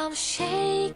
ground shake.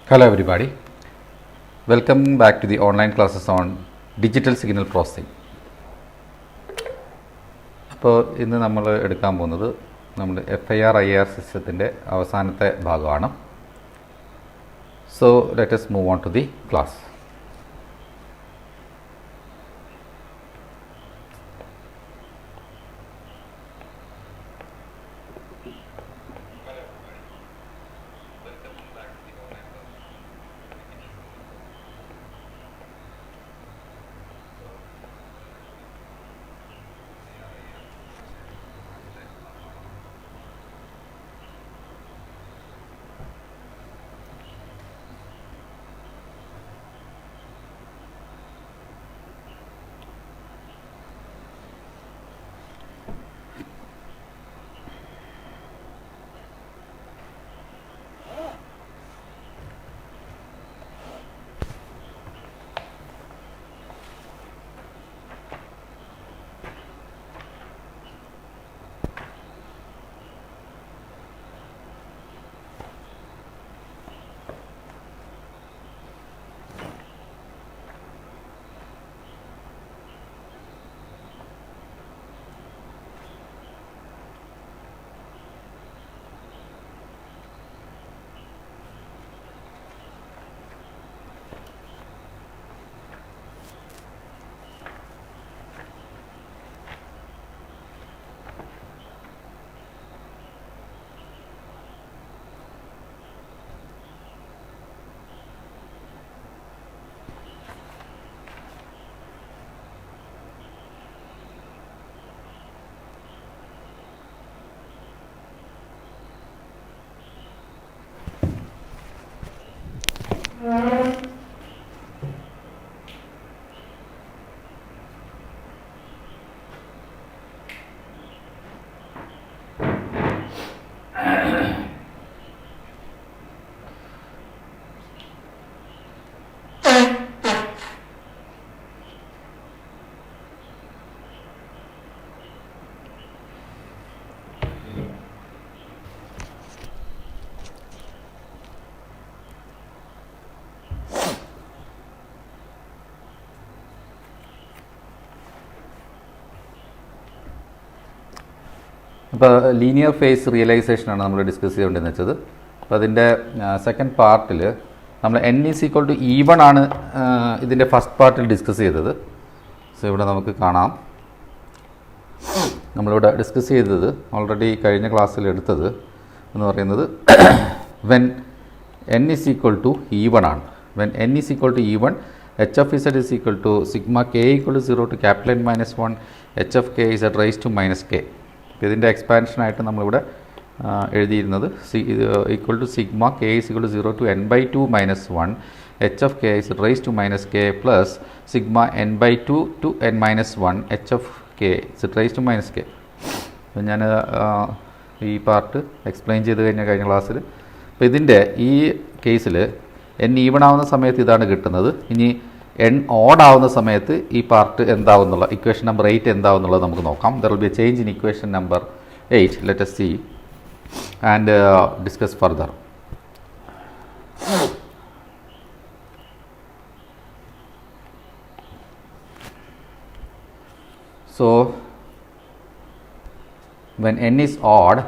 Hello everybody, welcome back to the online classes on digital signal processing. അപ്പോൾ ഇന്ന് നമ്മൾ എടുക്കാൻ പോകുന്നത് നമ്മുടെ FIR-IR സിസ്റ്റത്തിൻ്റെ അവസാനത്തെ ഭാഗമാണ്. So let us move on to the class. അപ്പോൾ ലീനിയർ ഫേസ് റിയലൈസേഷനാണ് നമ്മൾ ഡിസ്കസ് ചെയ്തുകൊണ്ടിരുന്നത് വെച്ചത്. അപ്പോൾ അതിൻ്റെ സെക്കൻഡ് പാർട്ടിൽ നമ്മൾ n=E1 ആണ് ഇതിൻ്റെ ഫസ്റ്റ് പാർട്ടിൽ ഡിസ്കസ് ചെയ്തത്. സോ ഇവിടെ നമുക്ക് കാണാം, നമ്മളിവിടെ ഡിസ്കസ് ചെയ്തത് ഓൾറെഡി കഴിഞ്ഞ ക്ലാസ്സിൽ എടുത്തത് എന്ന് പറയുന്നത് വെൻ n=E1 ആണ്. When n=E1 h of z is equal to sigma k equal to 0 to capital N minus 1 h of k z raised to minus k. ഇതിൻ്റെ എക്സ്പാൻഷനായിട്ട് നമ്മളിവിടെ എഴുതിയിരുന്നത് equal to sigma k is equal to 0 to n/2 minus 1 h of k is raised to minus k plus sigma n/2 to n minus 1 h of k is raised to minus k. അപ്പോൾ ഞാൻ ഈ part explain ചെയ്ത് കഴിഞ്ഞ ക്ലാസ്സിൽ. അപ്പോൾ ഇതിൻ്റെ ഈ കേസിൽ n ഈവൺ ആവുന്ന സമയത്ത് ഇതാണ് കിട്ടുന്നത്. ഇനി n odd ആവുന്ന സമയത്ത് ഈ പാർട്ട് എന്താവുന്നുള്ള ഇക്വേഷൻ നമ്പർ 8 എന്താവുന്നുള്ളത് നമുക്ക് നോക്കാം. There will be A change in equation number 8. Let us see and discuss further. So when n is odd,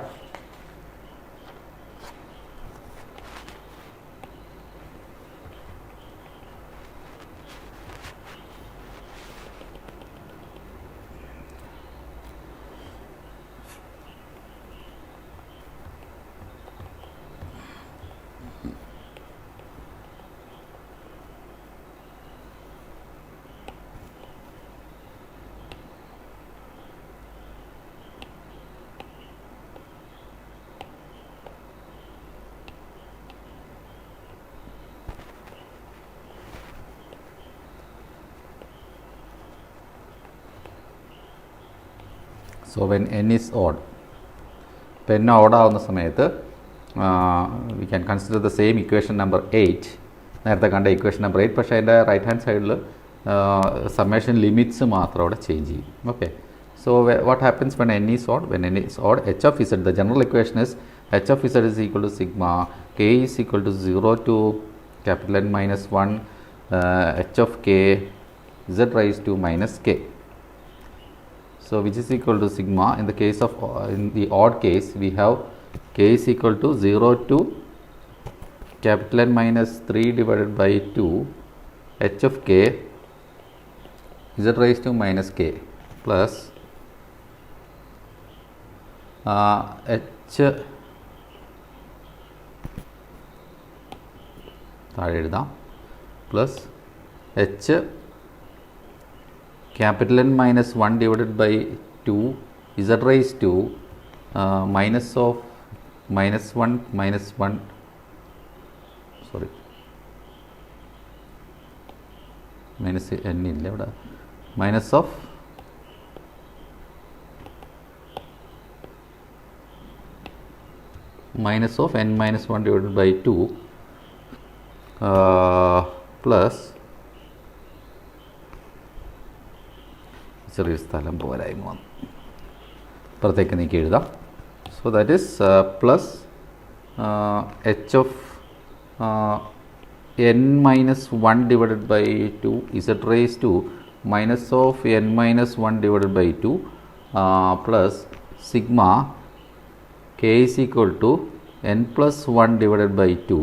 so when n is odd, ഇപ്പോൾ n odd ആവുന്ന സമയത്ത് we can consider the same equation number 8, നേരത്തെ കണ്ട equation number 8, പക്ഷേ അതിൻ്റെ right hand സൈഡിൽ summation limits മാത്രം അവിടെ ചേഞ്ച് ചെയ്യും. Okay, so what happens when n is odd? When n is odd, h of z, the general equation is h of z is equal to sigma k is equal to 0 to capital N minus 1 h of k z raised to minus k. So which is equal to sigma, in the case of in the odd case we have k is equal to 0 to capital N minus 3 divided by 2 h of k z raised to minus k plus h താഴെ എഴുതാം plus h capital N minus 1 divided by 2 z raised to minus of minus 1 sorry minus n ഇല്ല ഇവിടെ minus of n minus 1 divided by 2 plus ചെറിയ സ്ഥലം പോരായ്മ വന്നു, പുറത്തേക്ക് നീക്കി എഴുതാം. So that is plus H of n minus 1 divided by 2 z raised to minus of n minus 1 divided by 2 plus sigma k is equal to n plus 1 divided by 2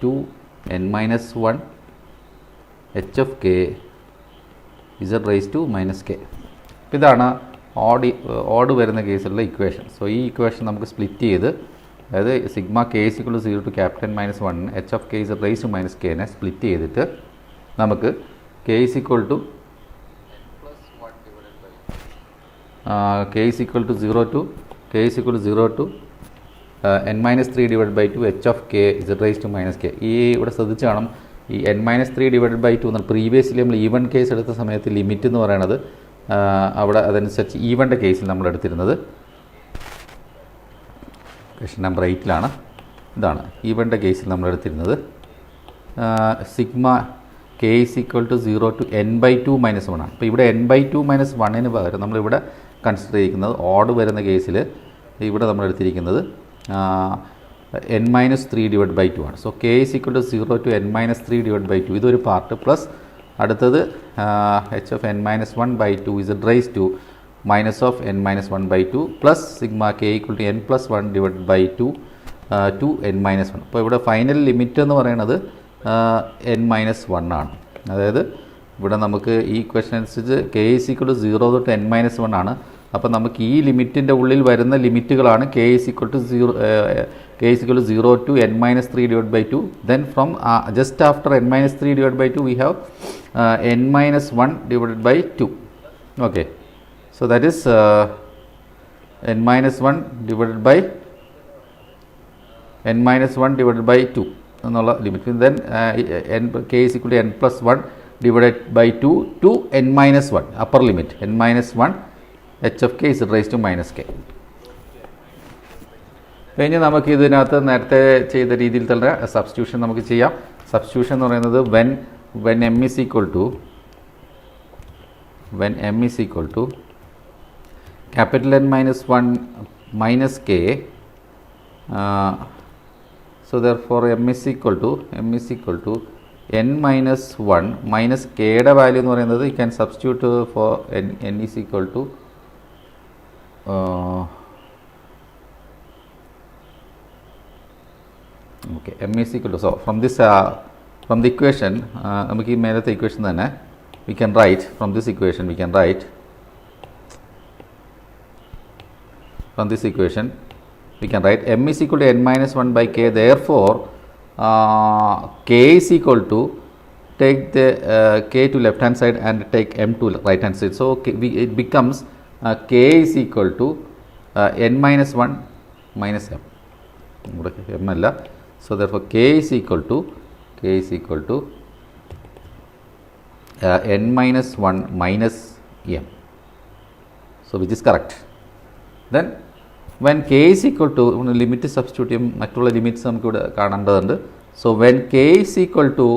to n minus 1 h of k z raised to minus k. ഇതാണ് odd വരുന്ന കേസിലുള്ള equation. So ഈ equation നമുക്ക് split ചെയ്ത്, അതായത് sigma k is equal to 0 to capital minus 1 h of k is raise to minus കെനെ split ചെയ്തിട്ട് നമുക്ക് k is equal to 0 to n minus 3 divided by 2 h of k z raised to minus k. ഈ ഇവിടെ ശ്രദ്ധിച്ച് കാണും, ഈ n minus 3 divided by 2 എന്ന് previously നമ്മൾ ഈവൻ കേസ് എടുത്ത സമയത്ത് ലിമിറ്റ് എന്ന് പറയുന്നത് അവിടെ അതനുസരിച്ച് ഈവൻ്റെ കേസിൽ നമ്മൾ എടുത്തിരുന്നത് ക്വസ്റ്റ്യൻ നമ്പർ 8 ഇതാണ് ഈവൻ്റെ കേസിൽ നമ്മൾ എടുത്തിരുന്നത് sigma k is equal to 0 to n/2 minus 1 ആണ്. അപ്പോൾ ഇവിടെ n/2 മൈനസ് 1ന് പകരം നമ്മളിവിടെ കൺസിഡർ ചെയ്യുന്നത് ഓഡ് വരുന്ന കേസിൽ ഇവിടെ നമ്മൾ എടുത്തിരിക്കുന്നത് n minus 3 divided by 2 ആണ്. So k is equal to 0 to n minus 3 divided by 2, ഇതൊരു പാർട്ട്, പ്ലസ് അടുത്തത് h of n minus 1 by 2 z raised to minus of n minus 1 by 2 plus sigma k equal to n plus 1 divided by 2 to n minus 1. അപ്പോൾ ഇവിടെ final limit എന്ന് പറയുന്നത് n minus 1 ആണ്. അതായത് ഇവിടെ നമുക്ക് ഈ ഇക്വേഷൻ അനുസരിച്ച് k is equal to 0 തൊട്ട് n minus 1 ആണ്. അപ്പോൾ നമുക്ക് ഈ ലിമിറ്റിൻ്റെ ഉള്ളിൽ വരുന്ന ലിമിറ്റുകളാണ് k is equal to 0 to n minus 3 divided by 2. Then from just after n minus 3 divided by 2 we have n minus 1 divided by 2. Okay, so that is n minus 1 divided by 2 എന്നുള്ള limit. Then k is equal to n plus 1 divided by 2 to n minus 1 upper limit n minus 1 h of k is raised to minus k. കഴിഞ്ഞ് നമുക്ക് ഇതിനകത്ത് നേരത്തെ ചെയ്ത രീതിയിൽ തന്നെ substitution നമുക്ക് ചെയ്യാം. സബ്സ്റ്റിറ്റ്യൂഷൻ എന്ന് പറയുന്നത് when m is equal to capital N minus 1 minus k, so therefore m is equal to n minus 1 minus k യുടെ വാല്യൂ എന്ന് പറയുന്നത് you can substitute for n is equal to okay, m is equal to, so from the equation നമുക്ക് ഈ മേലത്തെ equation തന്നെ we can write from this equation m is equal to n minus 1 by k, therefore k is equal to, take the k to left hand side and take m to right hand side, so it becomes k is equal to n minus 1 minus m, m alla, so therefore k is equal to n minus 1 minus m, so which is correct. Then when k is equal to, limit substitute ചെയ്യും, മറ്റുള്ള limits നമുക്ക് ഇവിടെ കാണേണ്ടതുണ്ട്. So when k is equal to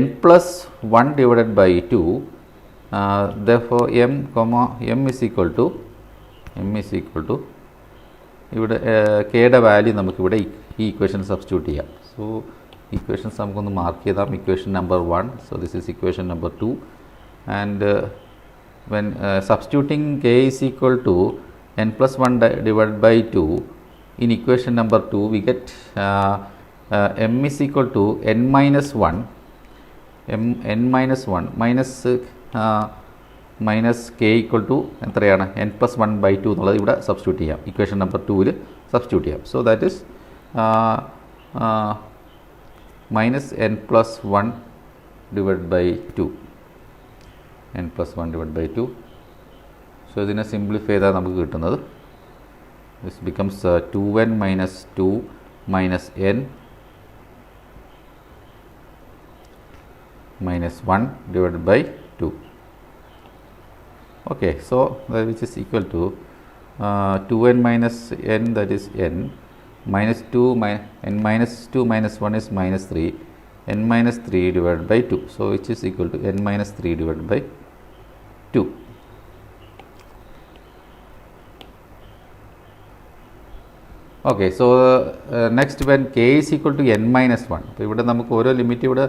n plus 1 divided by 2, therefore m is equal to ഇവിടെ k യുടെ value നമുക്കിവിടെ ഈ equation substitute ചെയ്യാം. സോ ഇക്വേഷൻസ് നമുക്കൊന്ന് മാർക്ക് ചെയ്താം. Equation number 1, so this is equation number 2, and when substituting k is equal to n plus 1 divided by 2 in equation number 2, we get m is equal to n minus 1 minus k equal to എത്രയാണ് n plus 1 by 2 എന്നുള്ളത് ഇവിടെ substitute ചെയ്യാം. Equation number 2ൽ substitute ചെയ്യാം. So that is minus n plus 1 divided by 2, so ഇതിനെ simplify ചെയ്താൽ നമുക്ക് കിട്ടുന്നത് this becomes 2n minus 2 minus n minus 1 divided by 2. Okay, so that which is equal to 2n minus n, that is n, minus 2 n minus 2 minus 1 is minus 3, n minus 3 divided by 2, so which is equal to n minus 3 divided by 2. Okay, so next when k is equal to n minus 1, അപ്പോൾ ഇവിടെ നമുക്ക് ഓരോ limit ഇവിടെ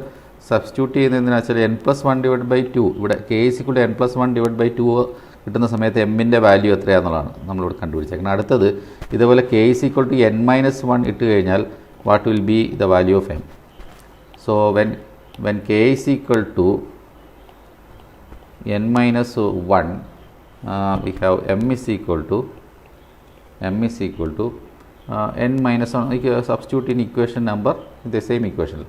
substitute ചെയ്യുന്നതെന്ന് വെച്ചാൽ n plus 1 divided by 2, ഇവിടെ k is equal to n plus 1 divided by 2 കിട്ടുന്ന സമയത്ത് എമ്മിൻ്റെ വാല്യൂ എത്രയാണെന്നുള്ളതാണ് നമ്മളിവിടെ കണ്ടുപിടിച്ചേക്കുന്നത്. അടുത്തത് ഇതേപോലെ k is equal to n minus 1 ഇട്ട് കഴിഞ്ഞാൽ what will be the value of m. So when k is equal to n minus 1, we have m is equal to n minus 1, substitute in equation number, the same equation,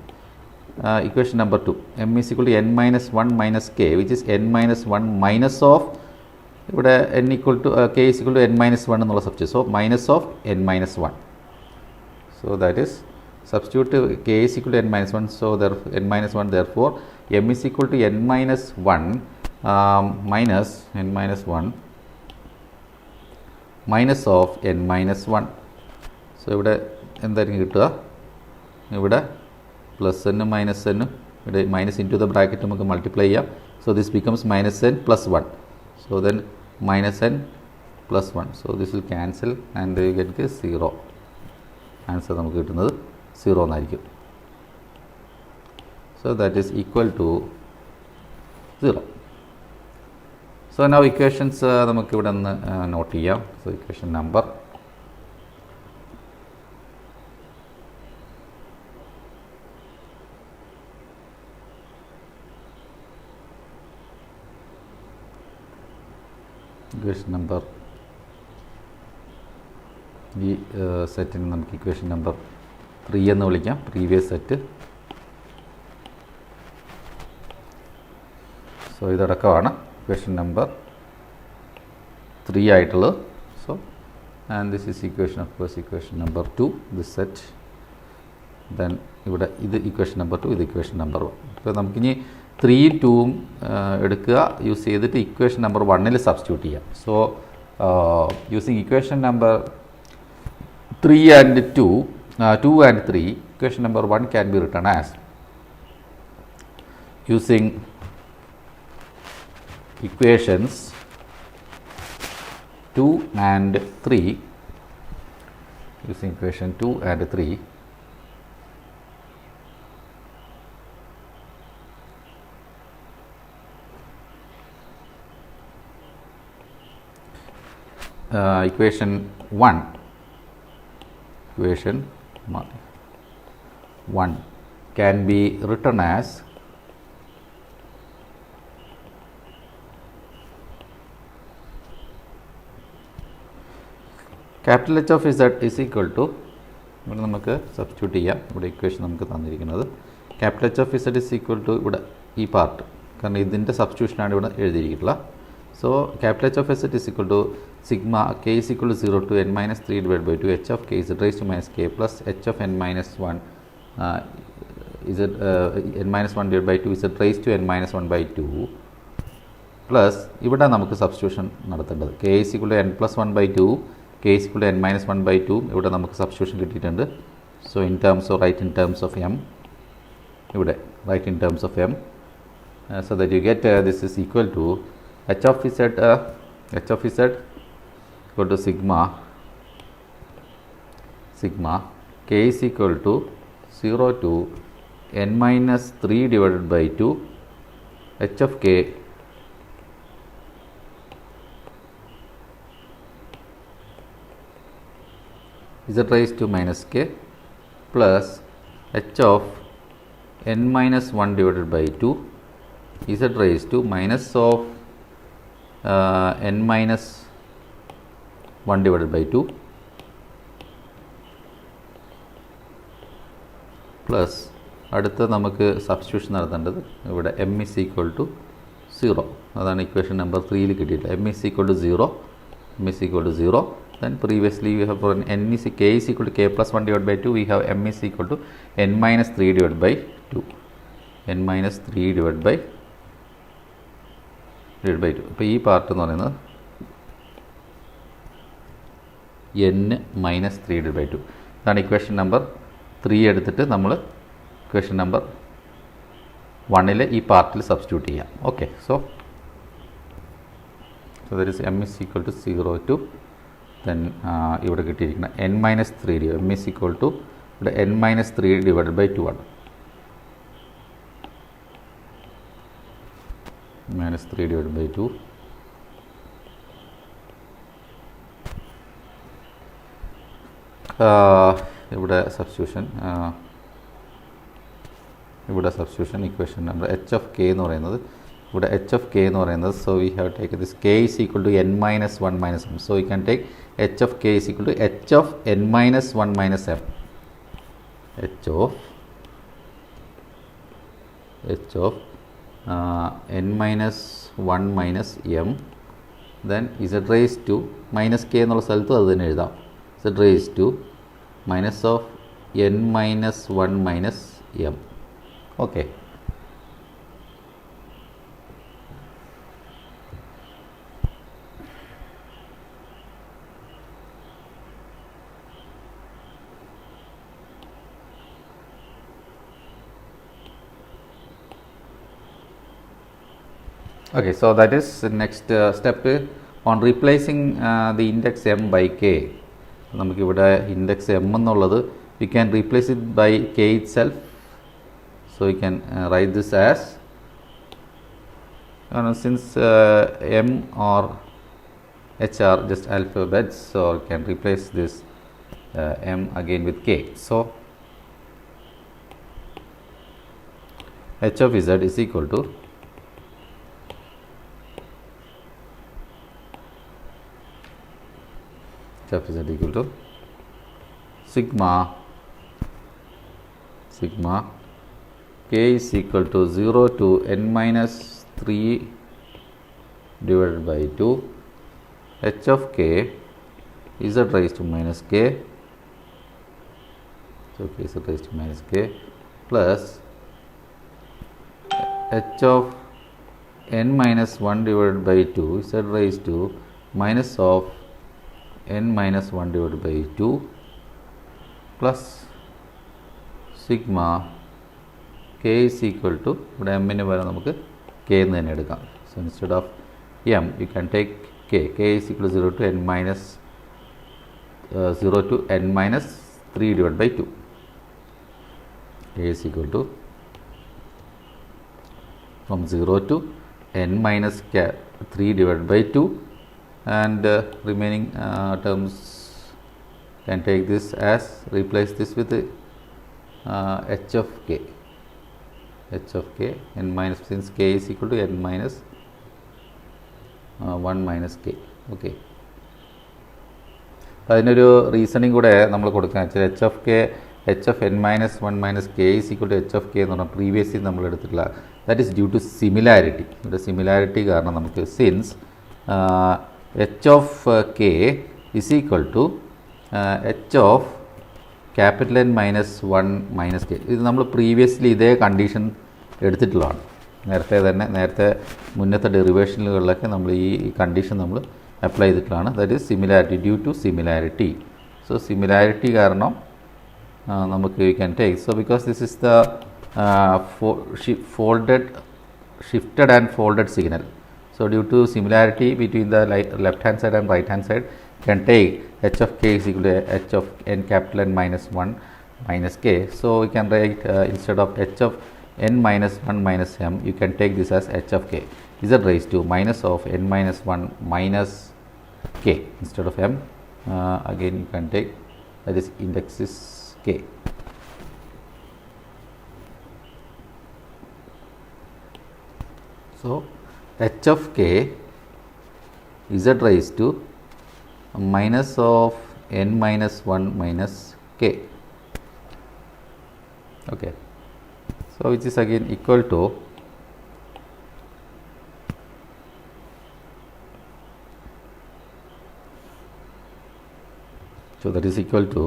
equation number 2, m is equal to n minus 1 minus k, which is n minus 1 minus of, ഇവിടെ n equal to k is equal to n minus 1 എന്നുള്ള substitute, so minus of n minus 1, so that is substitute k is equal to n minus 1, so therefore n minus 1, therefore m is equal to n minus 1 minus n minus 1 minus of n minus 1. So ഇവിടെ എന്തായിരിക്കും കിട്ടുക, ഇവിടെ plus എന്നും minus എന്നും ഇവിടെ minus into the ദ ബ്രാക്കറ്റ് നമുക്ക് മൾട്ടിപ്ലൈ ചെയ്യാം. So this becomes minus n plus 1, so then minus n plus 1, so this will cancel and you get 0. Answer നമുക്ക് കിട്ടുന്നത് 0 എന്നായിരിക്കും. So that is equal to 0. So now equations നമുക്കിവിടെ നിന്ന് not ചെയ്യാം. സോ ഇക്വേഷൻ നമ്പർ ഈ സെറ്റിന് നമുക്ക് equation number 3 എന്ന് വിളിക്കാം, പ്രീവിയസ് സെറ്റ്. സോ ഇതടക്കമാണ് ഇക്വേഷൻ നമ്പർ 3 ആയിട്ടുള്ളത്. So and this is equation, of course equation number 2, this set. Then ഇവിടെ ഇത് ഇക്വേഷൻ നമ്പർ 2, ഇത് ഇക്വേഷൻ നമ്പർ 1. ഇപ്പോൾ നമുക്കിനി 3ഉം 2ഉം എടുക്കുക, യൂസ് ചെയ്തിട്ട് ഇക്വേഷൻ നമ്പർ 1ൽ സബ്സ്റ്റിറ്റ്യൂട്ട് ചെയ്യാം. So using equation number 3 and 2, 2 and 3, equation number 1 can be written as, using equations 2 and 3, using equation 2 and 3, equation 1 can be written as capital H of Z is equal to, ഇവിടെ നമുക്ക് substitute ചെയ്യാം. ഇവിടെ equation നമുക്ക് തന്നിരിക്കുന്നത് capital H of Z is equal to ഇവിടെ ഈ part, കാരണം ഇതിൻ്റെ സബ്സ്റ്റിറ്റ്യൂഷനാണ് ഇവിടെ എഴുതിയിരിക്കുന്നത്. So capital H of Z is equal to sigma k is equal to 0 to n minus 3 divided by 2 h of k z raised to minus k plus h of n minus 1 n minus 1 divided by 2 z raised to n minus 1 by 2 plus ഇവിടെ നമുക്ക് substitution നടത്തേണ്ടത് k is equal to n plus 1 by 2, k is equal to n minus 1 by 2, ഇവിടെ നമുക്ക് substitution കിട്ടിയിട്ടുണ്ട്. So in terms of right in terms of m, ഇവിടെ right in terms of m, so that you get this is equal to h of z equal to sigma k is equal to 0 to n minus 3 divided by 2 h of k z raised to minus k plus h of n minus 1 divided by 2 z raised to minus of n minus 1 divided by 2 plus അടുത്ത നമുക്ക് substitution നടത്തേണ്ടത് ഇവിടെ m is equal to 0, അതാണ് equation number 3ൽ കിട്ടിയിട്ട് m is equal to 0, m is equal to 0. Then previously we have for n is k is equal to k plus 1 divided by 2, we have m is equal to n minus 3 divided by 2, n minus 3 divided by 2. അപ്പോൾ ഈ part എന്ന് പറയുന്നത് n minus 3 divide by 2, ഇതാണ് equation number 3 എടുത്തിട്ട് നമ്മൾ equation number 1ൽ ഈ പാർട്ടിൽ സബ്സ്റ്റിറ്റ്യൂട്ട് ചെയ്യാം. Okay, so that is m is equal to 0 to then ഇവിടെ കിട്ടിയിരിക്കുന്ന n minus 3 m is equal to ഇവിടെ n minus 3 divided by 2 ആണ്, minus 3 divided by 2 ഇവിടെ substitution equation number h of k എന്ന് പറയുന്നത്, ഇവിടെ h of k എന്ന് പറയുന്നത്, so we have take this k is equal to n minus 1 minus m, so we can take h of k is equal to h of n minus 1 minus m, h of n minus 1 minus m, then z raised to minus k എന്നുള്ള സ്ഥലത്തും അത് തന്നെ എഴുതാം, z raised to minus of n minus 1 minus m. Okay, okay, so that is the next step on replacing the index m by k. നമുക്കിവിടെ index m എന്നുള്ളത് we can replace it by k itself, so we can write this as, since m or h are just alphabets, so we can replace this m again with k. So h of z is equal to is equal to sigma k is equal to 0 to n minus 3 divided by 2 h of k z raised to minus k, so k z raised to minus k plus h of n minus 1 divided by 2 z raised to minus of n minus 1 divided by 2 plus sigma k is equal to ഇവിടെ m ന് പകരം നമുക്ക് k എന്ന് തന്നെ എടുക്കാം. So instead of m you can take k is equal to 0 to n minus 0 to n minus 3 divided by 2. K is equal to from 0 to n minus 3 divided by 2, and remaining terms can take this as replace this with h of k n minus, since k is equal to n minus 1 minus k. Okay, അതിനൊരു reasoning കൂടെ നമ്മൾ കൊടുക്കാൻ വെച്ചാൽ h of n minus 1 minus k is equal to h of k എന്ന് പറഞ്ഞാൽ previously നമ്മൾ എടുത്തിട്ടുള്ള that is due to similarity. ഇവിടെ സിമിലാരിറ്റി കാരണം നമുക്ക് since h of k is equal to h of capital N minus 1 minus k, ഇത് നമ്മൾ previously ഇതേ കണ്ടീഷൻ എടുത്തിട്ടുള്ളതാണ്. നേരത്തെ മുന്നത്തെ ഡെറിവേഷനുകളിലൊക്കെ നമ്മൾ ഈ കണ്ടീഷൻ നമ്മൾ അപ്ലൈ ചെയ്തിട്ടുള്ളതാണ്. That is similarity, due to similarity. So similarity കാരണം നമുക്ക് you can take, so because this is the shifted and folded signal, so due to similarity between the left hand side and right hand side, can take h of k is equal to h of n capital N minus 1 minus k. So we can write instead of h of n minus 1 minus m, you can take this as h of k z raised to minus of n minus 1 minus k instead of m. Again you can take, that is index is k. So h of k z raised to minus of n minus 1 minus k. Okay, so which is again equal to that is equal to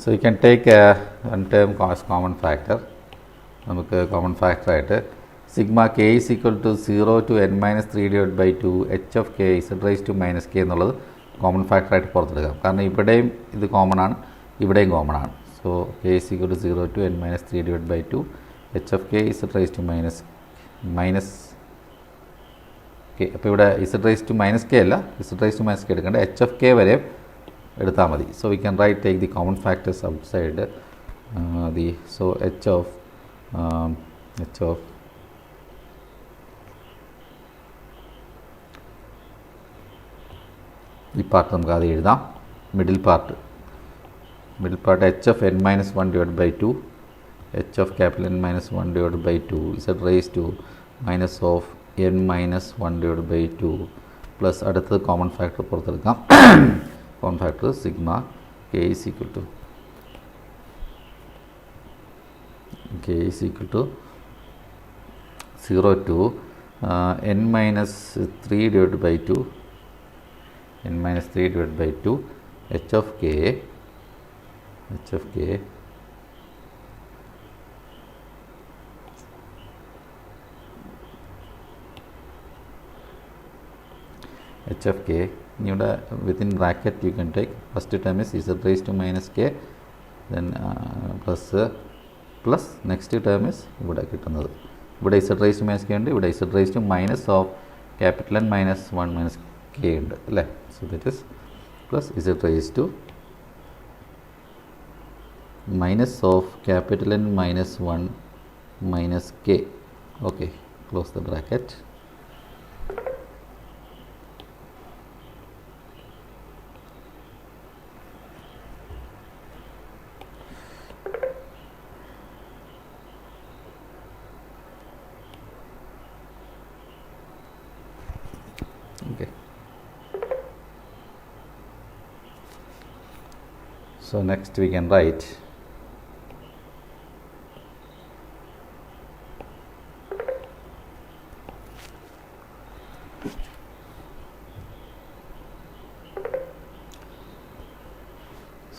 so you can take one term as common factor. നമുക്ക് common factor ആയിട്ട് sigma k is equal to 0 to n minus 3 divided by 2 h of k z raised to minus k എന്നുള്ളത് common factor ആയിട്ട് പുറത്തെടുക്കാം. കാരണം ഇവിടെയും ഇത് common ആണ്, ഇവിടെയും common ആണ്. So k is equal to 0 to n minus 3 divided by 2 h of k z raised to minus k. അപ്പോൾ ഇവിടെ z raised to minus k അല്ല, z raised to minus k എടുക്കേണ്ട, h of k വരെ എടുത്താൽ മതി. So we can right take the common factors outside the, so h of ഈ part നമുക്ക് ആദ്യം എഴുതാം. Middle part h of n minus 1 divided by 2 h of capital N minus 1 divided by 2 z raised to minus of n minus 1 divided by 2 plus അടുത്തത് common factor പുറത്തെടുക്കാം. Common factor sigma k is equal to k is equal to 0 to n minus 3 divided by 2 n minus 3 divided by 2 h of k h of k ഇവിടെ within bracket you can take first term is z raised to minus k, then plus next term is ഇവിടെ കിട്ടുന്നത്, ഇവിടെ z raised to minus k ഉണ്ട്, ഇവിടെ z raised to minus of capital N minus 1 minus k ഉണ്ട് അല്ലേ. So that is plus z raised to minus of capital N minus 1 minus k. Okay, close the bracket. Okay, so next we can write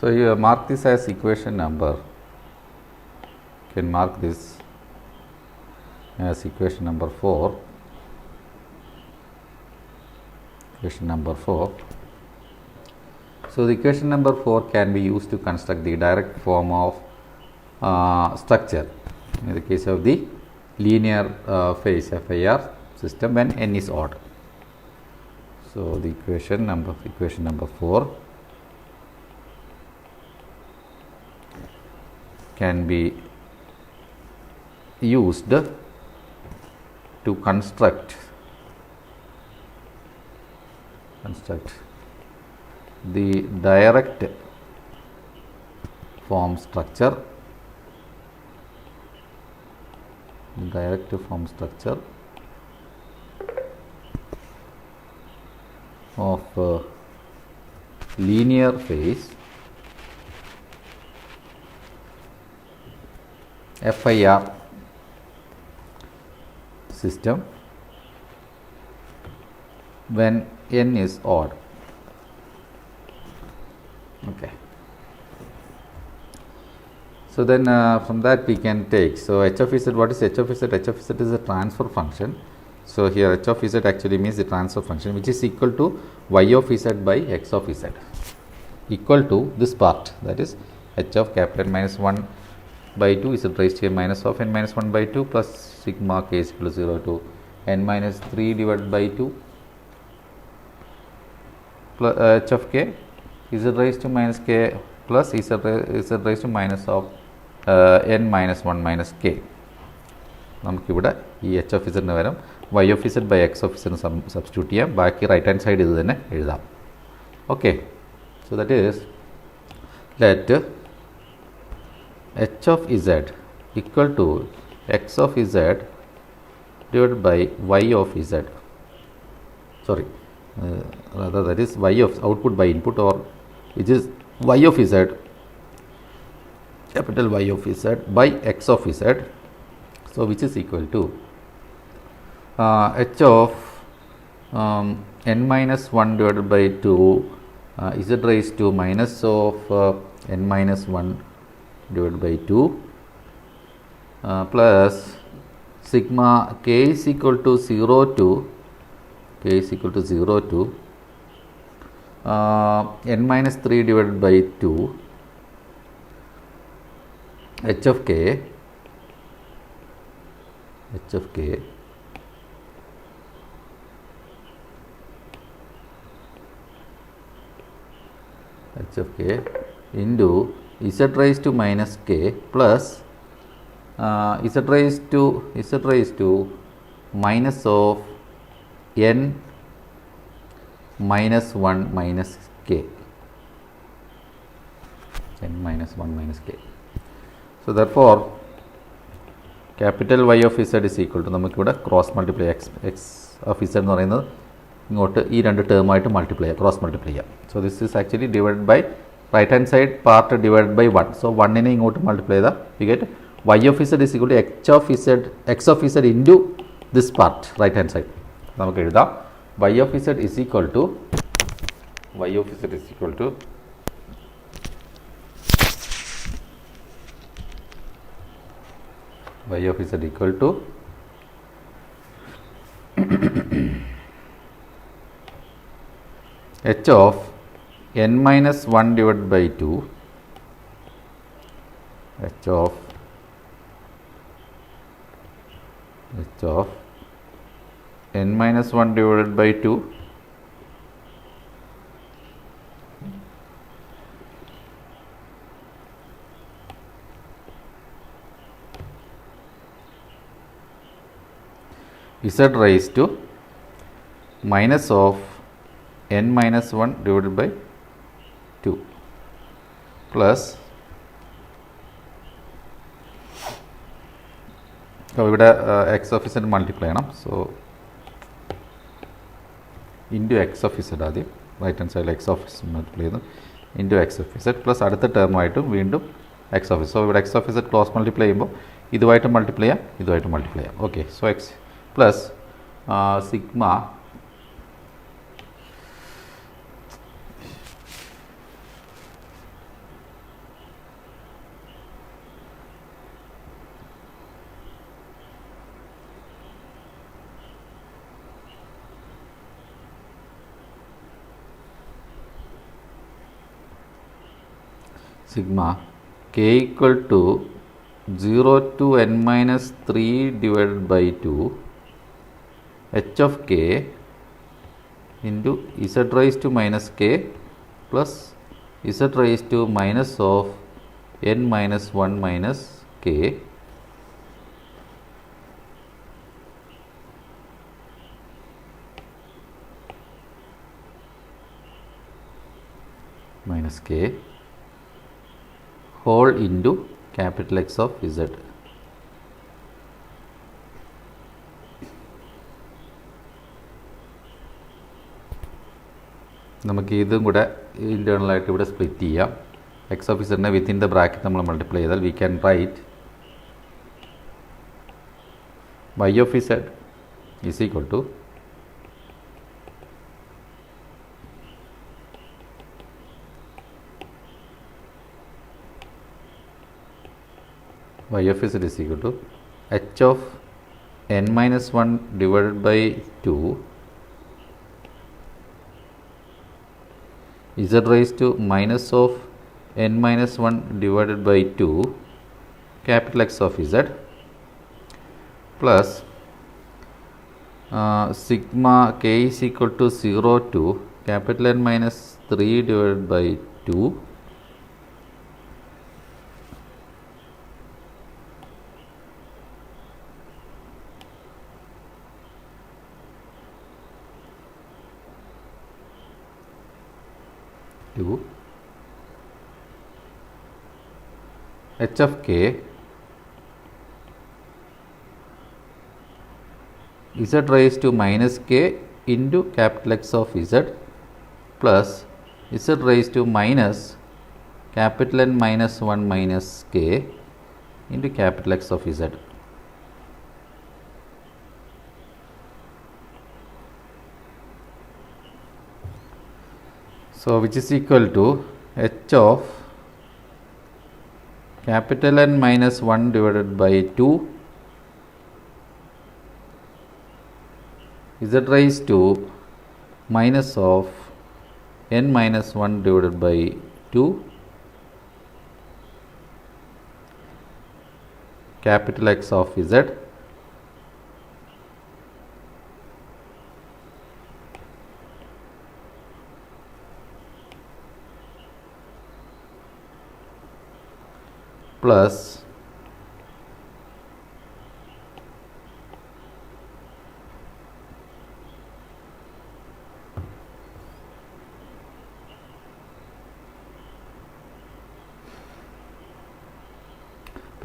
So you mark this as equation number. You can mark this as equation number 4. Equation number 4. So the equation number 4 can be used to construct the direct form of structure in the case of the linear phase FIR system when n is odd. So the equation number 4 can be used to construct the direct form structure of linear phase FIR system when n is odd. Okay. So then from that we can take, so h of z, what is h of z? H of z is a transfer function. So here h of z actually means the transfer function, which is equal to y of z by x of z, equal to this part, that is h of capital N minus 1 by 2 z raised to a minus of n minus 1 by 2 plus sigma k is equal to 0 to n minus 3 divided by 2 plus h of k z raised to minus k plus z raised to minus of n minus 1 minus k. നമുക്കിവിടെ ഈ H of ഇസഡിന് പകരം y of z by x of ഇസഡിന് substitute ചെയ്യാം. ബാക്കി right hand side ഇത് തന്നെ എഴുതാം. Okay, so that is let h of z equal to x of z divided by y of z. Sorry, rather that is y of output by input, or which is y of z, capital Y of z by x of z. So which is equal to h of n minus 1 divided by 2 z raised to minus of n minus 1 divided by 2 plus sigma k is equal to 0 to n minus 3 divided by 2 h of k into z raised to minus k plus z raised to minus of n minus 1 minus k, n minus 1 minus k. So therefore capital Y of z is equal to, നമുക്കിവിടെ cross multiply x of z എന്ന് പറയുന്നത് ഇങ്ങോട്ട് ഈ രണ്ട് ടേമായിട്ട് multiply ചെയ്യാം, cross multiply ചെയ്യാം. So this is actually divide by right hand side part divide by 1. So 1നെ ഇങ്ങോട്ട് മൾട്ടിപ്ലൈ ചെയ്താൽ we get y of z is equal to x of z into this part right hand side. നമുക്ക് എഴുതാം y of z is equal to h of n minus 1 divided by 2 h of n minus 1 divided by 2 z raised to minus of n minus 1 divided by 2 plus ഇവിടെ x of Z multiply ചെയ്യണം. So into x of Z ആദ്യം right hand സൈഡിൽ X of Z multiply ചെയ്യുന്നു into x of z plus അടുത്ത ടേമായിട്ടും വീണ്ടും X of Z. So ഇവിടെ x of Z cross multiply ചെയ്യുമ്പോൾ ഇതുമായിട്ട് മൾട്ടിപ്ലൈ ചെയ്യാം. Okay, so X plus sigma sigma k equal to 0 to n minus 3 divided by 2 h of k into z raised to minus k plus z raised to minus of n minus 1 minus k minus k whole into capital X of z. നമുക്ക് ഇതും കൂടെ ഇൻറ്റേർണലായിട്ട് ഇവിടെ split ചെയ്യാം. X of ഇസഡിനെ within the bracket നമ്മൾ multiply ചെയ്താൽ we can write y of z is equal to y of z is equal to h of n minus 1 divided by 2 z raised to minus of n minus 1 divided by 2 capital X of z plus sigma k is equal to 0 to capital N minus 3 divided by 2 to h of k z raised to minus k into capital X of z plus z raised to minus capital N minus 1 minus k into capital X of z. So which is equal to h of capital N minus 1 divided by 2 z raised to minus of n minus 1 divided by 2 capital X of z plus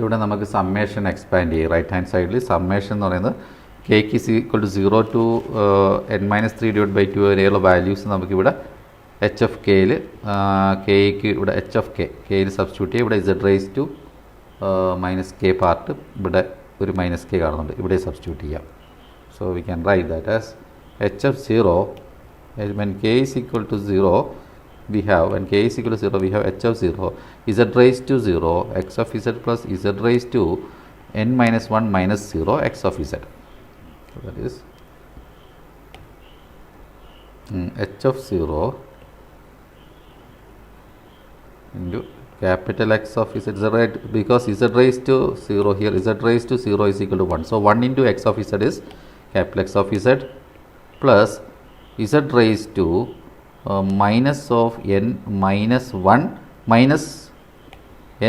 ഇവിടെ നമുക്ക് summation expand ചെയ്യും. Right hand സൈഡിൽ summation എന്ന് പറയുന്നത് k is equal to 0 to n minus 3 divide by 2 വരെയുള്ള values നമുക്കിവിടെ h f കെയിൽ കെയ്ക്ക് ഇവിടെ എച്ച് എഫ് കെയിൽ സബ്സ്റ്റിറ്റ്യൂട്ട് ചെയ്യും. ഇവിടെ z raise to minus k part ഇവിടെ ഒരു മൈനസ് കെ കാണുന്നുണ്ട്, ഇവിടെ സബ്സ്റ്റിറ്റ്യൂട്ട് ചെയ്യാം. So we can write that as h f 0 when k is equal to 0 we have, when k is equal to 0 we have h of 0 z raised to 0 x of z plus z raised to n minus 1 minus 0 x of z. So that is h of 0 into capital X of z, right, because z raised to 0 here, z raised to 0 is equal to 1. So 1 into x of z is capital X of z plus z raised to minus of n minus 1 minus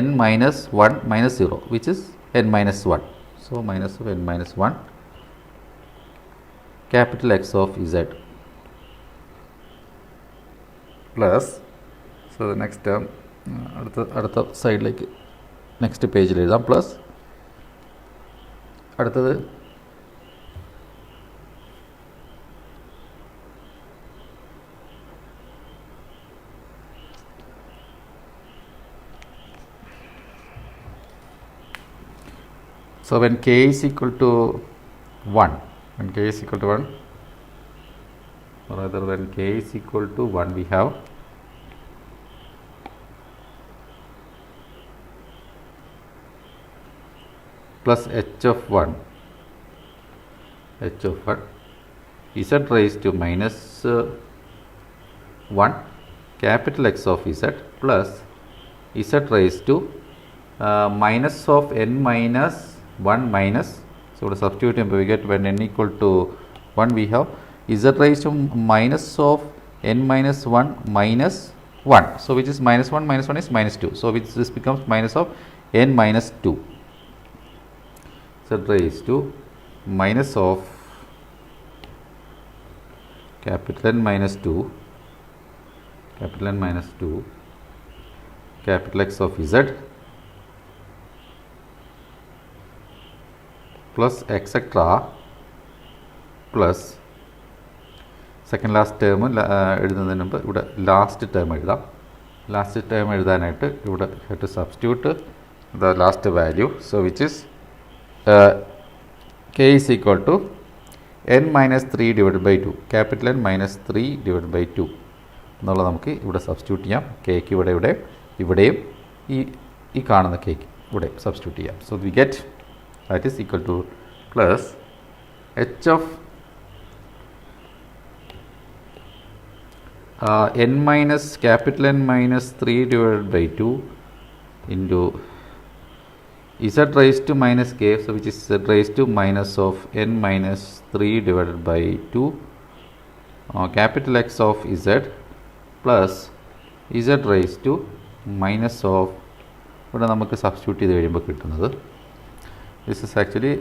n minus 1 minus 0, which is n minus 1. So minus of n minus 1 capital X of z plus, so the next term അടുത്ത സൈഡിലേക്ക് next പേജിൽ എഴുതാം. Plus അടുത്തത് so when k is equal to 1, when k is equal to 1, or rather when k is equal to 1 we have plus h of 1 z raised to minus 1 capital X of z plus z raised to minus of n minus 1 minus, so we substitute and we get when n equal to 1 we have z raised to minus of n minus 1 minus 1, so which is minus 1 minus 1 is minus 2, so which this becomes minus of n minus 2, z raised to minus of capital N minus 2, capital N minus 2, capital X of z plus etc plus second last term എഴുതുന്നതിന് മുമ്പ് ഇവിടെ last term എഴുതാം. Last term എഴുതാനായിട്ട് ഇവിടെ to substitute the last value, so which is k is equal to n minus 3 divided by 2, capital N minus 3 divided by 2 എന്നുള്ളത് നമുക്ക് ഇവിടെ substitute ചെയ്യാം. കേക്ക് ഇവിടെയും ഈ കാണുന്ന കേക്ക് ഇവിടെ സബ്സ്റ്റിറ്റ്യൂട്ട് ചെയ്യാം. So we get that is equal to plus h of n minus capital N minus 3 divided by 2 into z raised to minus k, so which is z raised to minus of n minus 3 divided by 2 capital X of z plus z raised to minus of, ഇവിടെ നമുക്ക് substitute ചെയ്ത് കഴിയുമ്പോൾ കിട്ടുന്നത് this is actually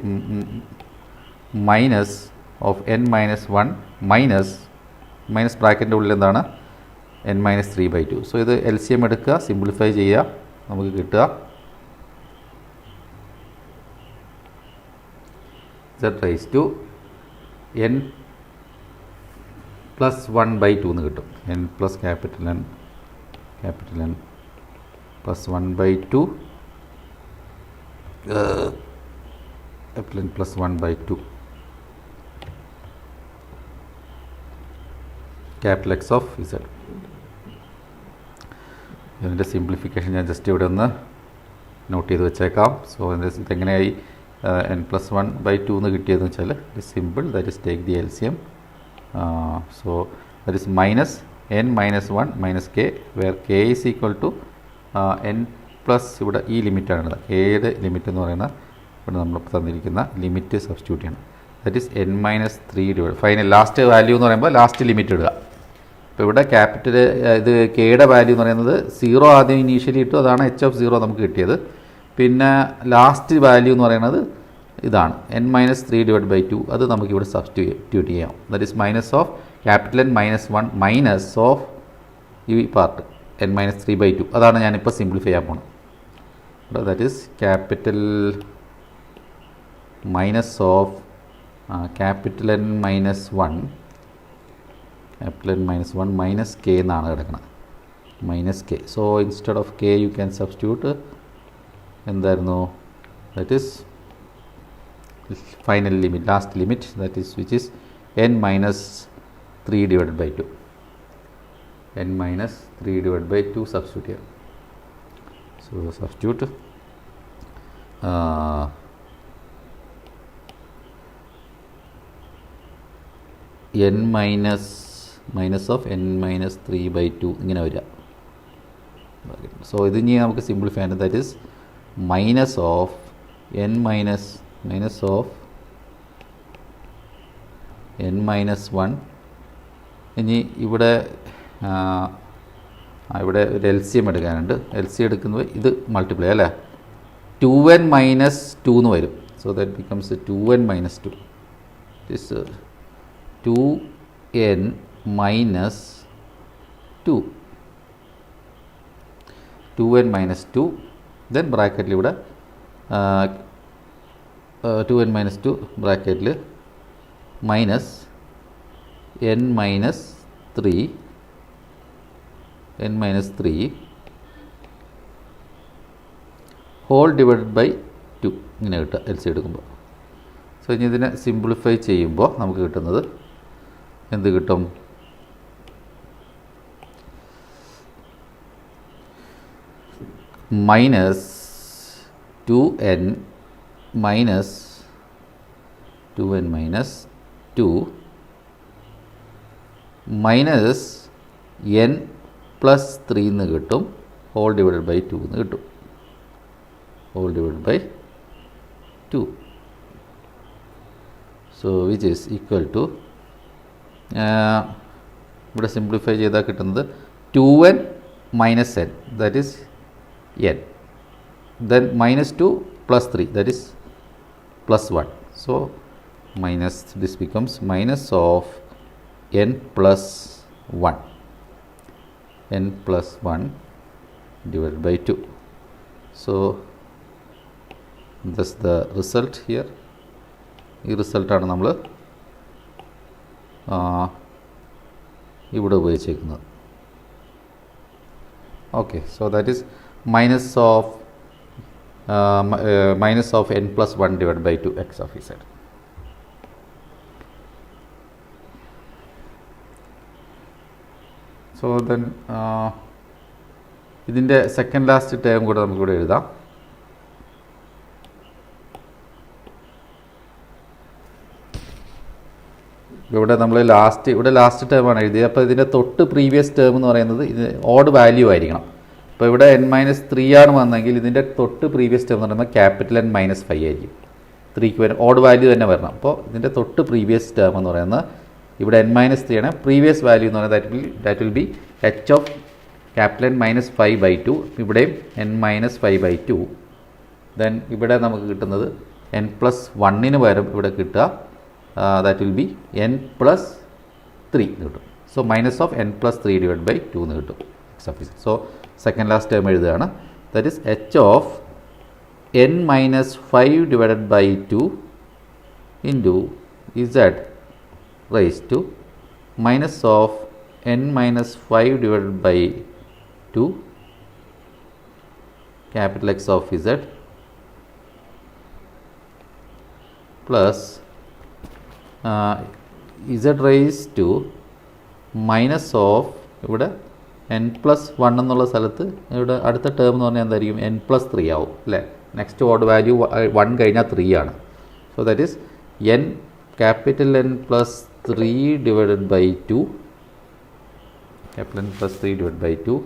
minus of n minus 1 minus ബ്രാക്കറ്റിൻ്റെ ഉള്ളിൽ എന്താണ് n minus 3 by 2. So ഇത് LCM എടുക്കുക, simplify ചെയ്യുക, നമുക്ക് കിട്ടുക z raised to n plus 1 by 2 എന്ന് കിട്ടും. n plus capital N plus 1 by 2 capital N plus 1 by 2 capital X of z. ഇതിൻ്റെ സിംപ്ലിഫിക്കേഷൻ ഞാൻ ജസ്റ്റ് ഇവിടെ ഒന്ന് നോട്ട് ചെയ്ത് വെച്ചേക്കാം. സോ ഇതെങ്ങനെയായി n plus 1 by 2 എന്ന് കിട്ടിയതെന്ന് വെച്ചാൽ it is simple, that is take the LCM. So that is minus n minus 1 minus k where k is equal to n plus ഇവിടെ ഈ ലിമിറ്റാണ്, kയുടെ ലിമിറ്റ് എന്ന് പറയുന്ന ഇവിടെ നമ്മൾ തന്നിരിക്കുന്ന ലിമിറ്റ് സബ്സ്റ്റിറ്റ്യൂട്ട് ചെയ്യണം. That is n minus 3 divide final last value എന്ന് പറയുമ്പോൾ ലാസ്റ്റ് ലിമിറ്റ് ഇടുക. അപ്പോൾ ഇവിടെ ക്യാപിറ്റൽ ഇത് കെയുടെ വാല്യൂ എന്ന് പറയുന്നത് 0 ആദ്യം ഇനീഷ്യലി ഇട്ടു, അതാണ് h ഓഫ് 0 നമുക്ക് കിട്ടിയത്. പിന്നെ ലാസ്റ്റ് വാല്യൂ എന്ന് പറയുന്നത് ഇതാണ് n മൈനസ് 3 ഡിവൈഡ് ബൈ 2, അത് നമുക്കിവിടെ സബ്സ്റ്റിറ്റ്യൂട്ട് ചെയ്യാം. That is minus of capital N minus 1 minus of ഈ പാർട്ട് n മൈനസ് 3 ബൈ 2, അതാണ് ഞാനിപ്പോൾ സിംപ്ലിഫൈ ചെയ്യാൻ പോകുന്നത്. That is capital minus of capital N minus 1 minus k എന്നാണ് കിടക്കുന്നത്, minus k. So instead of k you can substitute എന്തായിരുന്നു, that is final limit, last limit, that is which is n minus 3 divide by 2, n minus 3 divide by 2 substitute ചെയ്യാം. So substitute n minus of n minus 3 by 2 ഇങ്ങനെ വരിക. So ഇത് ഇനി നമുക്ക് simplify ചെയ്യാൻ, that is minus of n minus of n minus 1. ഇനി ഇവിടെ ഒരു LCM എടുക്കാനുണ്ട്. LCM എടുക്കുന്നത് ഇത് മൾട്ടിപ്ലൈ അല്ലേ, 2n മൈനസ് 2 എന്ന് വരും. So that becomes 2n minus 2, this 2n minus 2, 2n minus 2, then ബ്രാക്കറ്റിൽ ഇവിടെ 2n മൈനസ് 2 ബ്രാക്കറ്റിൽ minus n minus 3 whole divided by 2 ഇങ്ങനെ കിട്ടുക LC എടുക്കുമ്പോൾ. സോ ഇനി ഇതിനെ സിംപ്ലിഫൈ ചെയ്യുമ്പോൾ നമുക്ക് കിട്ടുന്നത് എന്ത് കിട്ടും, minus 2n minus 2 minus n plus 3 എന്ന് കിട്ടും, ഹോൾ ഡിവൈഡഡ് ബൈ 2 എന്ന് കിട്ടും. Whole divided by 2. So which is equal to ഇവിടെ സിംപ്ലിഫൈ ചെയ്താൽ കിട്ടുന്നത് 2n minus n, that is n. Then minus 2 plus 3, that is plus 1. So minus, this becomes minus of n plus 1. N plus 1 divided by 2. So thus the result here. ഈ റിസൾട്ടാണ് നമ്മൾ ഇവിടെ ഉപയോഗിച്ചേക്കുന്നത്. Okay, so that is minus of n plus 1 divided by 2 x of z. So then ഇതിൻ്റെ second last term കൂടെ നമുക്കിവിടെ എഴുതാം. ഇവിടെ നമ്മൾ ലാസ്റ്റ് ടേമാണ് എഴുതിയത്. അപ്പോൾ ഇതിൻ്റെ തൊട്ട് പ്രീവിയസ് ടേം എന്ന് പറയുന്നത് ഇത് ഓഡ് വാല്യൂ ആയിരിക്കണം. അപ്പോൾ ഇവിടെ n-3 ആണ് വന്നെങ്കിൽ ഇതിൻ്റെ തൊട്ട് പ്രീവിയസ് ടേം എന്ന് പറയുമ്പോൾ ക്യാപിറ്റൽ N-5 ആയിരിക്കും. 3ക്ക് വരും ഓഡ് വാല്യൂ തന്നെ വരണം. അപ്പോൾ ഇതിൻ്റെ തൊട്ട് പ്രീവിയസ് ടേം എന്ന് പറയുന്നത് ഇവിടെ n-3 ആണ്. പ്രീവിയസ് വാല്യൂ എന്ന് പറയുന്നത് that will be h of capital N-5/2. ഇവിടെയും n-5/2. ദെൻ ഇവിടെ നമുക്ക് കിട്ടുന്നത് n+1 പകരം ഇവിടെ കിട്ടുക that will be n+3 എന്ന് കിട്ടും. So minus of n+3 divided by 2 എന്ന് കിട്ടും. സോ സെക്കൻഡ് ലാസ്റ്റ് ടേം എഴുതുകയാണ്. That is h of n-5 divided by 2 into z raised to minus of n-5 divided by 2 capital X of z plus z raised to minus of ഇവിടെ n+1 എന്നുള്ള സ്ഥലത്ത് ഇവിടെ അടുത്ത term എന്ന് പറഞ്ഞാൽ എന്തായിരിക്കും n+3 ആവും അല്ലേ. നെക്സ്റ്റ് ഓഡ് വാല്യൂ 1 കഴിഞ്ഞാൽ 3 ആണ്. So that is n capital N+3 divided by 2 capital N+3 divided by 2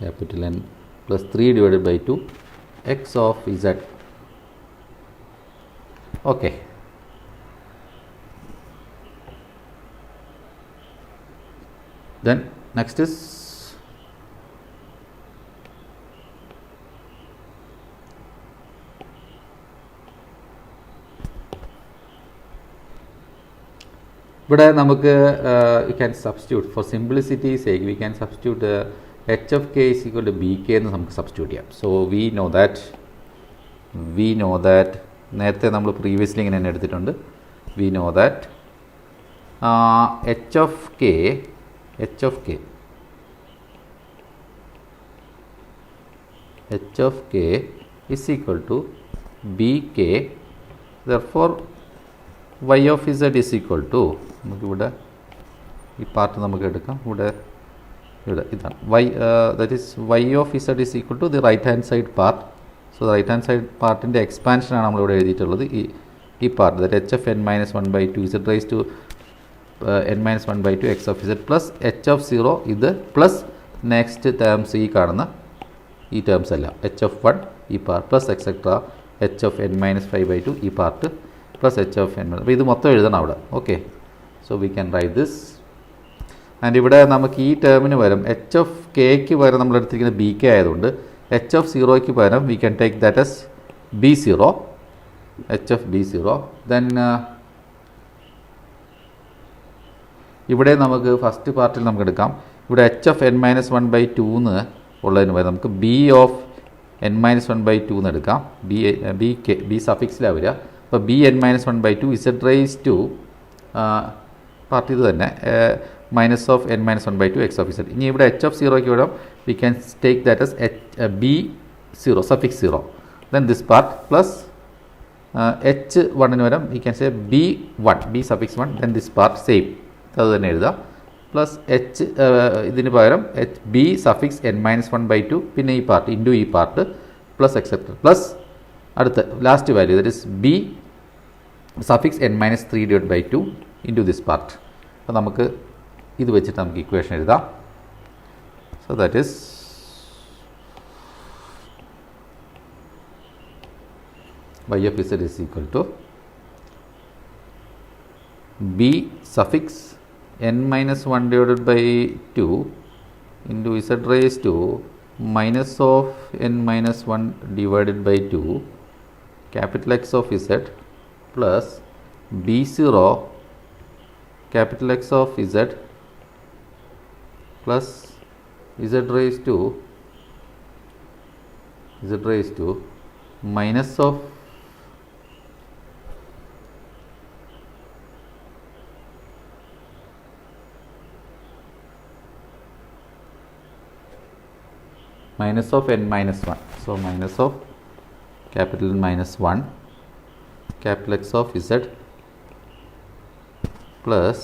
capital N+3 divided by 2 x of z. Okay. Then next is ഇവിടെ നമുക്ക് you can substitute for simplicity sake we can substitute h of k is equal to bk എന്ന് നമുക്ക് substitute ചെയ്യാം. So we know that നേരത്തെ നമ്മൾ previously ഇങ്ങനെ തന്നെ എടുത്തിട്ടുണ്ട്. we know that h of k is equal to bk. therefore y of z is equal to നമുക്കിവിടെ ഈ പാർട്ട് നമുക്ക് എടുക്കാം. ഇവിടെ ഇതാണ് y, that is y of z is equal to the right hand side part. so the right hand side പാർട്ടിൻ്റെ എക്സ്പാൻഷനാണ് നമ്മളിവിടെ എഴുതിയിട്ടുള്ളത്. ഈ part that h of n-1/2 z raised to n-1/2 x of z plus h of 0 ഇത് plus next terms ഈ കാണുന്ന ഈ terms അല്ല h of 1 ഈ part plus etcetera h of n-5/2 ഈ part plus h of n. അപ്പോൾ ഇത് മൊത്തം എഴുതണം അവിടെ. Okay, so we can right this. And ഇവിടെ നമുക്ക് ഈ ടേമിന് പകരം h of kക്ക് പകരം നമ്മൾ എടുത്തിരിക്കുന്നത് bk ആയതുകൊണ്ട് h of 0ക്ക് പകരം we can take that as b0, h of b0. Then ഇവിടെ നമുക്ക് ഫസ്റ്റ് പാർട്ടിൽ നമുക്ക് എടുക്കാം. ഇവിടെ h of n-1/2 എന്ന് ഉള്ളതിന് പകരം നമുക്ക് b of n-1/2 എന്ന് എടുക്കാം. b സഫിക്സിലാണ് വരിക. അപ്പോൾ b n-1/2 z raised to part ഇത് തന്നെ minus of n-1/2 x of z. ഇനി ഇവിടെ h of 0ക്ക് ഇവിടെ we can take that as b0 suffix 0. Then this part plus h1ന് പകരം we can say b1 b suffix 1. Then this part same അത് തന്നെ എഴുതാം. പ്ലസ് h ഇതിന് പകരം b സഫിക്സ് n-1/2 പിന്നെ ഈ പാർട്ട് ഇൻറ്റു ഈ പാർട്ട് പ്ലസ് എക്സെട്ര പ്ലസ് അടുത്ത last value that is b suffix n-3 divided by 2 into this part. അപ്പോൾ നമുക്ക് ഇത് വെച്ചിട്ട് നമുക്ക് ഇക്വേഷൻ എഴുതാം. So that is y of z is equal to b suffix n minus 1 divided by 2 into z raised to minus of n minus 1 divided by 2 capital X of z plus b0 capital X of z plus z raised to minus of n minus 1. So minus of capital N minus 1 capital X of z plus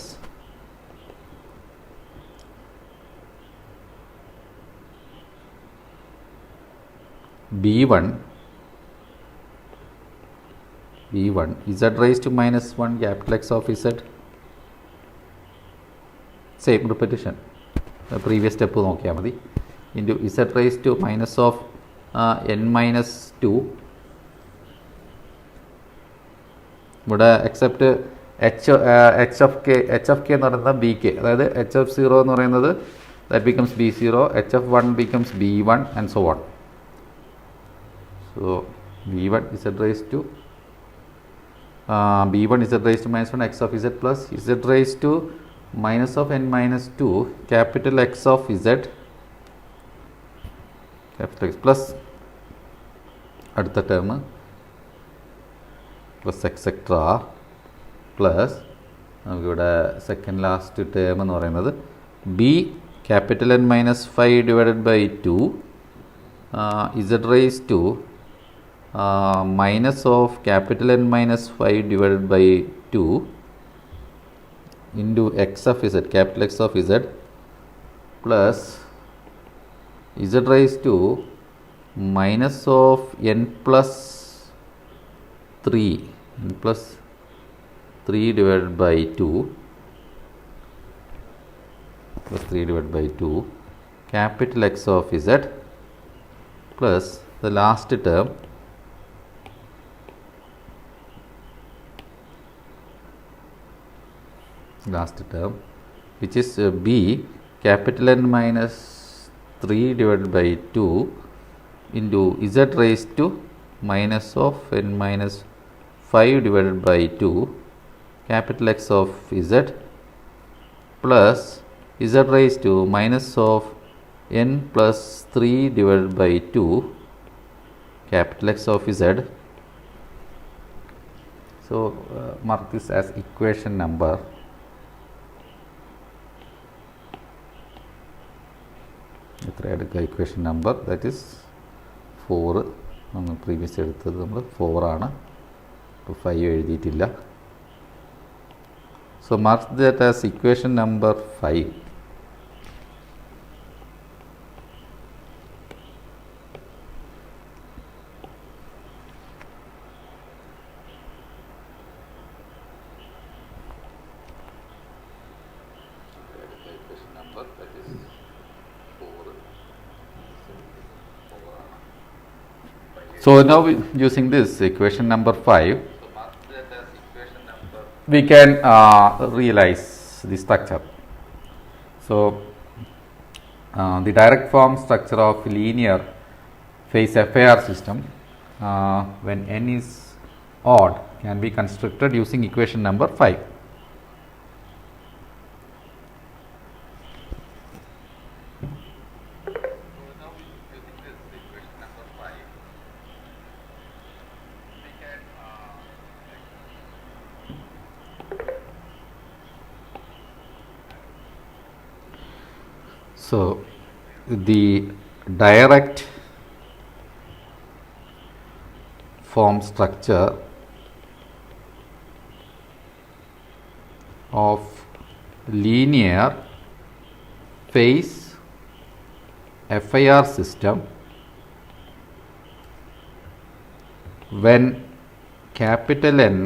b1 z raised to minus 1 capital X of z. Same repetition, previous step നോക്കിയാൽ മതി. Into z raised to minus of n minus 2. ഇവിടെ except h of k എന്ന് പറയുന്നത് B K, അതായത് h of 0 എന്ന് പറയുന്നത് that becomes b0, h of 1 becomes b1 and so on. So b1 z raised to minus 1 x of z plus z raised to minus of n minus 2 capital X of z capital X plus അടുത്ത term plus etcetera plus നമുക്കിവിടെ second last term എന്ന് പറയുന്നത് b capital N minus 5 divided by 2 z raise to minus of capital N minus 5 divided by 2 into x of z, capital X of z plus z raised to minus of n plus 3 divided by 2 plus 3 divided by 2 capital X of z plus the last term which is b capital N minus 3 divided by 2 into z raised to minus of n minus 5 divided by 2 capital X of z plus z raised to minus of n plus 3 divided by 2 capital X of z. So mark this as equation number equation number, that is 4. നമ്മൾ previous എടുത്തത് നമ്മൾ 4 ആണ്, ഇപ്പോൾ 5 എഴുതിയിട്ടില്ല. So mark that as equation number 5. So now using this equation number 5, we can realize the structure. So the direct form structure of linear phase FIR system when n is odd can be constructed using equation number 5. So the direct form structure of linear phase FIR system when capital N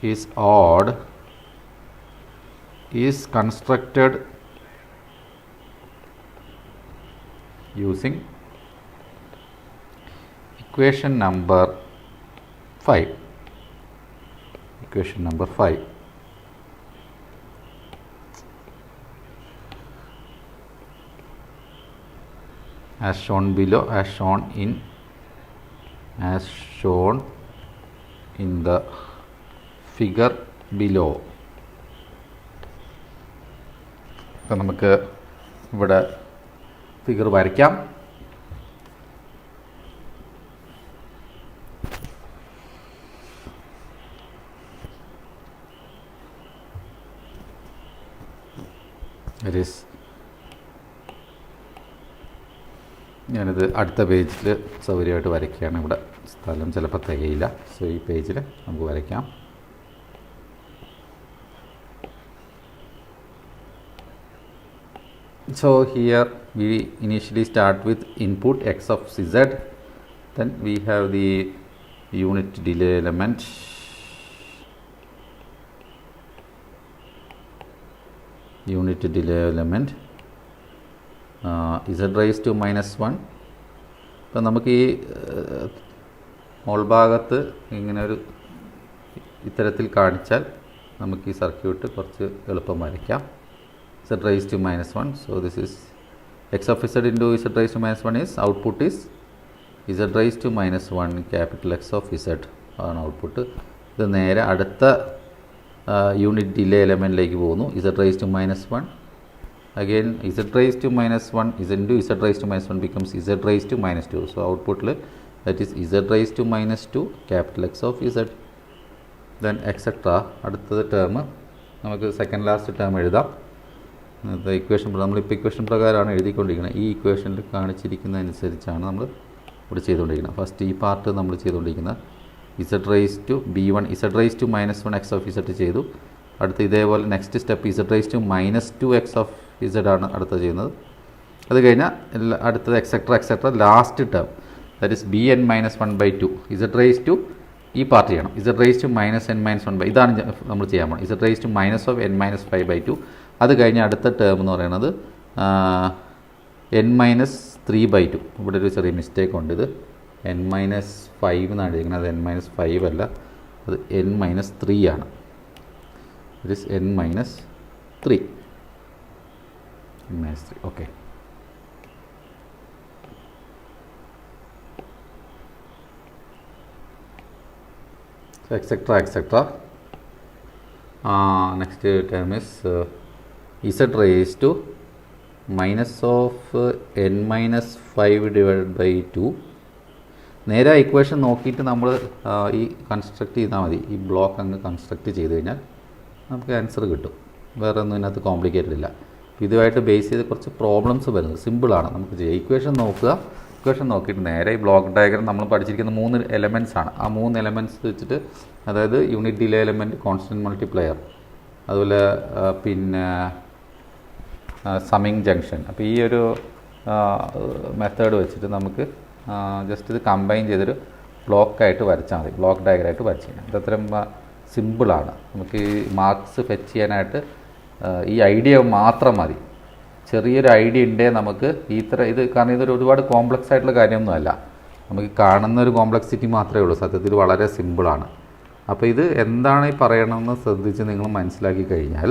is odd is constructed using equation number 5. Equation number 5. As shown below, as shown in the figure below. അപ്പോൾ നമുക്ക് ഇവിടെ figure വരയ്ക്കാം. ഞാനിത് അടുത്ത പേജിൽ സൗകര്യമായിട്ട് വരയ്ക്കുകയാണ്. ഇവിടെ സ്ഥലം ചിലപ്പോൾ തികയില്ല. സോ ഈ പേജിൽ നമുക്ക് വരയ്ക്കാം. So here we initially start with input x of z, then we have the unit delay element, z raised to -1. അപ്പോൾ നമുക്ക് ഈ മോൾ ഭാഗത്ത് ഇങ്ങനെ ഒരു ഇത്തരത്തിൽ കാണിച്ചാൽ നമുക്ക് ഈ സർക്യൂട്ട് കുറച്ച് എളുപ്പം വരയ്ക്കാം. z raised to -1. So this is x of z into z raised to -1 is output is z raised to -1 capital X of z ആണ് ഔട്ട്പുട്ട്. ഇത് നേരെ അടുത്ത യൂണിറ്റ് ഡിലേ എലമെൻറ്റിലേക്ക് പോകുന്നു. z raised to -1 again z raised to -1 is into z raised to -1 becomes z raised to -2. So outputൽ that is z raised to -2 capital X of z, then etc. അടുത്തത് term നമുക്ക് second last term എഴുതാം. Equation നമ്മളിപ്പോൾ equation പ്രകാരമാണ് എഴുതിക്കൊണ്ടിരിക്കുന്നത്. ഈ ഇക്വേഷനിൽ കാണിച്ചിരിക്കുന്നതനുസരിച്ചാണ് നമ്മൾ ഇവിടെ ചെയ്തുകൊണ്ടിരിക്കുന്നത്. ഫസ്റ്റ് ഈ പാർട്ട് നമ്മൾ ചെയ്തുകൊണ്ടിരിക്കുന്നത് z raised to b1 z raised to -1 x of z ചെയ്തു. അടുത്ത് ഇതേപോലെ next step z raised to -2 x of z ആണ് അടുത്ത് ചെയ്യുന്നത്. അത് കഴിഞ്ഞാൽ അടുത്തത് etcetera last term that is bn-1/2 z raised to ഈ പാർട്ട് ചെയ്യണം. z raised to -n-1/, ഇതാണ് നമ്മൾ ചെയ്യാൻ പോകുന്നത്. z raised to -n-5/2. അത് കഴിഞ്ഞ് അടുത്ത ടേം എന്ന് പറയുന്നത് n-3/2. ഇവിടെ ഒരു ചെറിയ മിസ്റ്റേക്ക് ഉണ്ട്. ഇത് n-5 എന്നാണ് എഴുതിയിരിക്കുന്നത്. അത് n-5 അല്ല, അത് n-3 ആണ്. It is n-3. Okay. etc. Next term is z raised to minus of n-5/2. നേരെ ഇക്വേഷൻ നോക്കിയിട്ട് നമ്മൾ ഈ കൺസ്ട്രക്റ്റ് ചെയ്താൽ മതി. ഈ ബ്ലോക്ക് അങ്ങ് കൺസ്ട്രക്റ്റ് ചെയ്ത് കഴിഞ്ഞാൽ നമുക്ക് ആൻസർ കിട്ടും. വേറെ ഒന്നും ഇതിനകത്ത് കോംപ്ലിക്കേറ്റഡ് ഇല്ല. ഇതുമായിട്ട് ബേസ് ചെയ്ത് കുറച്ച് പ്രോബ്ലംസ് വരുന്നത് സിമ്പിളാണ് നമുക്ക് ചെയ്യാം. ഇക്വേഷൻ നോക്കുക. ഇക്വേഷൻ നോക്കിയിട്ട് നേരെ ഈ ബ്ലോക്ക് ഡയഗ്രം നമ്മൾ പഠിച്ചിരിക്കുന്ന 3 എലമെൻറ്റ്സ് ആണ്. ആ 3 എലമെൻറ്റ്സ് വെച്ചിട്ട്, അതായത് unit delay element, constant multiplier, അതുപോലെ പിന്നെ സമ്മിങ് ജംഗ്ഷൻ. അപ്പോൾ ഈ ഒരു മെത്തേഡ് വെച്ചിട്ട് നമുക്ക് ജസ്റ്റ് ഇത് കമ്പൈൻ ചെയ്തൊരു ബ്ലോക്കായിട്ട് വരച്ചാൽ മതി. ബ്ലോക്ക് ഡയഗ്രായിട്ട് വരച്ച് കഴിഞ്ഞാൽ ഇതത്രയും സിമ്പിളാണ്. നമുക്ക് ഈ മാർക്സ് ഫെച്ച് ചെയ്യാനായിട്ട് ഈ ഐഡിയ മാത്രം മതി. ചെറിയൊരു ഐഡിയ ഉണ്ടേ നമുക്ക് ഇത് കാരണം ഇതൊരു ഒരുപാട് കോംപ്ലക്സ് ആയിട്ടുള്ള കാര്യമൊന്നുമല്ല. നമുക്ക് കാണുന്ന ഒരു കോംപ്ലക്സിറ്റി മാത്രമേ ഉള്ളൂ. സത്യത്തിൽ വളരെ സിമ്പിളാണ്. അപ്പോൾ ഇത് എന്താണ് ഈ പറയണമെന്ന് ശ്രദ്ധിച്ച് നിങ്ങൾ മനസ്സിലാക്കി കഴിഞ്ഞാൽ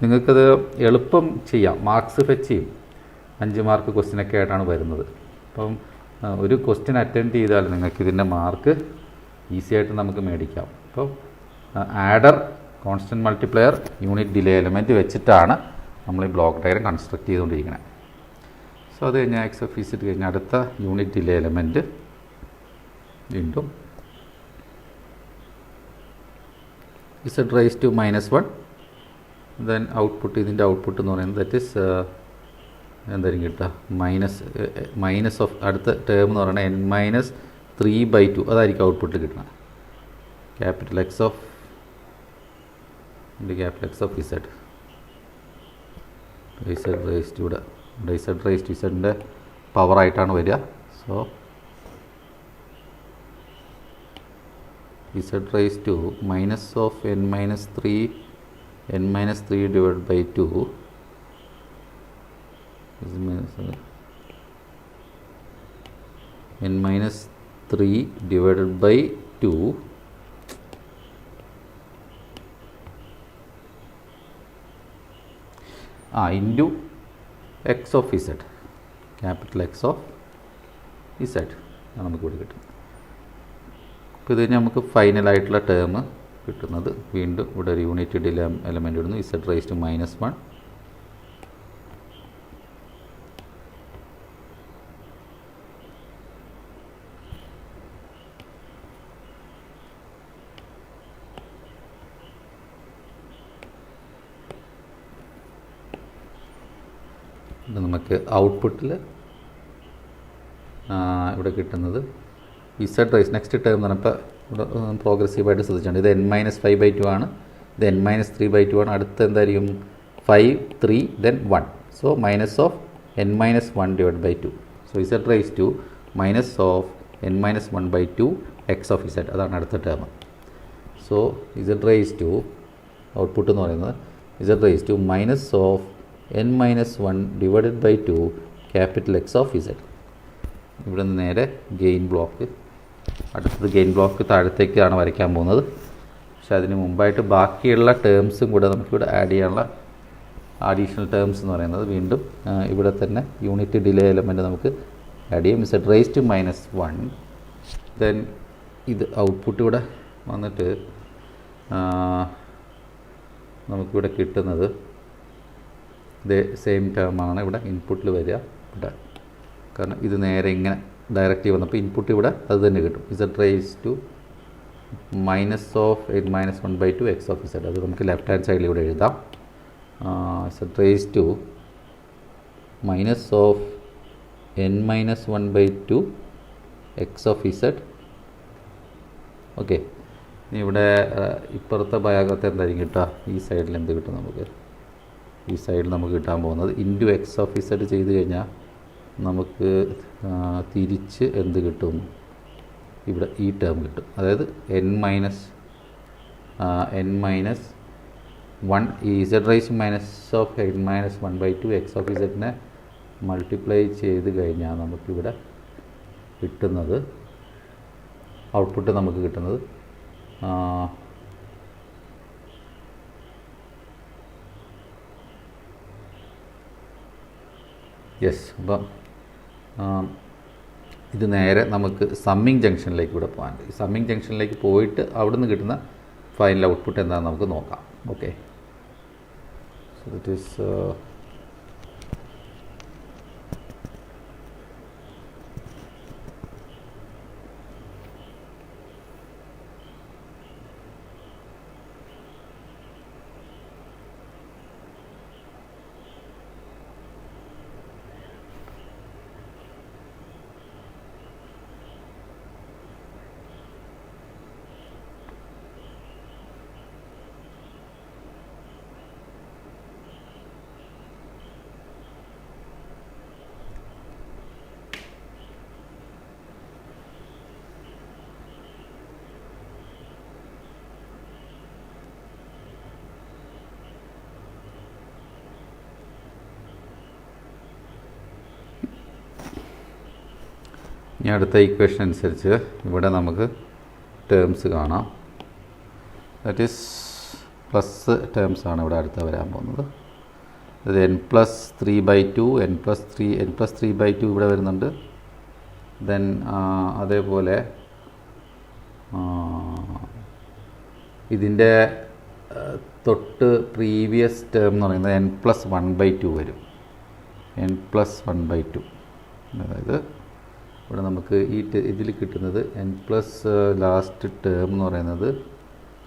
നിങ്ങൾക്കത് എളുപ്പം ചെയ്യാം. മാർക്സ് ഫെച്ച് ചെയ്യും. 5 മാർക്ക് ക്വസ്റ്റ്യനൊക്കെ ആയിട്ടാണ് വരുന്നത്. അപ്പം ഒരു ക്വസ്റ്റ്യൻ അറ്റൻഡ് ചെയ്താൽ നിങ്ങൾക്ക് ഇതിൻ്റെ മാർക്ക് ഈസി ആയിട്ട് നമുക്ക് മേടിക്കാം. അപ്പോൾ adder, constant multiplier, unit delay element വെച്ചിട്ടാണ് നമ്മൾ ഈ ബ്ലോക്ക് ഡയഗ്രം കൺസ്ട്രക്ട് ചെയ്തുകൊണ്ടിരിക്കുന്നത്. സോ അത് കഴിഞ്ഞാൽ എക്സ് ഓഫ് ഇസഡ് കഴിഞ്ഞാൽ അടുത്ത യൂണിറ്റ് ഡിലേ എലമെൻറ്റ് വീണ്ടും z raised to -1. Then output, ഇതിൻ്റെ ഔട്ട്പുട്ട് എന്ന് പറയുന്നത് ദറ്റ് ഈസ് എന്തായാലും കിട്ടുക മൈനസ് ഓഫ് അടുത്ത ടേം എന്ന് പറയുന്നത് n-3/2. അതായിരിക്കും ഔട്ട്പുട്ട് കിട്ടുന്നത്. Capital x of Z raised ഇവിടെ z raised to ഇസഡിൻ്റെ പവറായിട്ടാണ് വരിക. So z raised to minus of n-3 n minus 3 divided by 2 is n minus 3 divided by 2 into x of z, capital X of z നമുക്ക് ഇവിടെ കിട്ടും. അപ്പോൾ ഇത് കഴിഞ്ഞ് നമുക്ക് ഫൈനലായിട്ടുള്ള term കിട്ടുന്നത് വീണ്ടും ഇവിടെ ഒരു യൂണിറ്റ് ഡിലെ എലമെൻ്റ് ഇടുന്നു, z റൈസ് ടു -1 നമുക്ക് ഔട്ട്പുട്ടിൽ ഇവിടെ കിട്ടുന്നത് z റൈസ് നെക്സ്റ്റ് ടേം എന്ന് പറഞ്ഞപ്പോൾ ഇവിടെ പ്രോഗ്രസീവായിട്ട് ശ്രദ്ധിച്ചിട്ടുണ്ട്. ഇത് n-5/2 ആണ്, ഇത് n-3/2 ആണ്. അടുത്ത് എന്തായിരിക്കും 5 3 then 1, so minus of n-1 divided by 2. So z raise to minus of n-1/2 x of z, അതാണ് അടുത്ത ടേം. So z raise to output എന്ന് പറയുന്നത് z raise to minus of n-1 divided by 2 capital X of z. ഇവിടെ നിന്ന് നേരെ gain block, അടുത്തത് gain block താഴത്തേക്കാണ് വരയ്ക്കാൻ പോകുന്നത്. പക്ഷെ അതിന് മുമ്പായിട്ട് ബാക്കിയുള്ള ടേംസും കൂടെ നമുക്കിവിടെ ആഡ് ചെയ്യാനുള്ള അഡീഷണൽ ടേംസ് എന്ന് പറയുന്നത് വീണ്ടും ഇവിടെ തന്നെ യൂണിറ്റ് ഡിലേ എലമെൻറ്റ് നമുക്ക് ആഡ് ചെയ്യും. z റൈസ് ടു -1 ദെൻ ഇത് ഔട്ട്പുട്ട് ഇവിടെ വന്നിട്ട് നമുക്കിവിടെ കിട്ടുന്നത് ഇതേ സെയിം ടേമാണ് ഇവിടെ ഇൻപുട്ടിൽ വരിക. ഇവിടെ കാരണം ഇത് നേരെ ഇങ്ങനെ ഡയറക്റ്റ് വന്നപ്പോൾ ഇൻപുട്ട് ഇവിടെ അത് തന്നെ കിട്ടും. z raise to minus of n-1/2 x of z, അത് നമുക്ക് ലെഫ്റ്റ് ഹാൻഡ് സൈഡിൽ ഇവിടെ എഴുതാം. z raise to minus of n-1/2 x of z. Okay, ഇനി ഇവിടെ ഇപ്പുറത്തെ ഭാഗത്ത് എന്തായിരിക്കും കിട്ടുക, ഈ സൈഡിൽ എന്ത് കിട്ടും നമുക്ക്, ഈ സൈഡിൽ നമുക്ക് കിട്ടാൻ പോകുന്നത് ഇൻറ്റു എക്സ് ഓഫ് ഇസഡ് ചെയ്ത് കഴിഞ്ഞാൽ നമുക്ക് തിരിച്ച് എന്ത് കിട്ടും, ഇവിടെ ഈ ടേം കിട്ടും. അതായത് n-1 ഈ z raise minus of n-1/2 x of ഇസഡിനെ മൾട്ടിപ്ലൈ ചെയ്ത് കഴിഞ്ഞാൽ നമുക്കിവിടെ കിട്ടുന്നത് ഔട്ട്പുട്ട് നമുക്ക് കിട്ടുന്നത് യെസ്. അപ്പം ഇത് നേരെ നമുക്ക് സമ്മിങ് ജംഗ്ഷനിലേക്ക് ഇവിടെ പോകാൻ, ഈ സമ്മിങ് ജംഗ്ഷനിലേക്ക് പോയിട്ട് അവിടെ നിന്ന് കിട്ടുന്ന ഫൈനൽ ഔട്ട്പുട്ട് എന്താണെന്ന് നമുക്ക് നോക്കാം. ഓക്കെ, സോ ദറ്റ് ഈസ് ഇനി അടുത്ത ഇക്വേഷൻ അനുസരിച്ച് ഇവിടെ നമുക്ക് ടേംസ് കാണാം. ദാറ്റ് ഈസ് പ്ലസ് ടേംസ് ആണ് ഇവിടെ അടുത്ത വരാൻ പോകുന്നത്. അത് n+3/2 n+3/2 ഇവിടെ വരുന്നുണ്ട്. ദെൻ അതേപോലെ ഇതിൻ്റെ തൊട്ട് പ്രീവിയസ് ടേം എന്ന് പറയുന്നത് n+1/2 വരും. n+1/2, അതായത് ഇവിടെ നമുക്ക് ഈ ഇതിൽ കിട്ടുന്നത് n+ ലാസ്റ്റ് ടേം എന്ന് പറയുന്നത്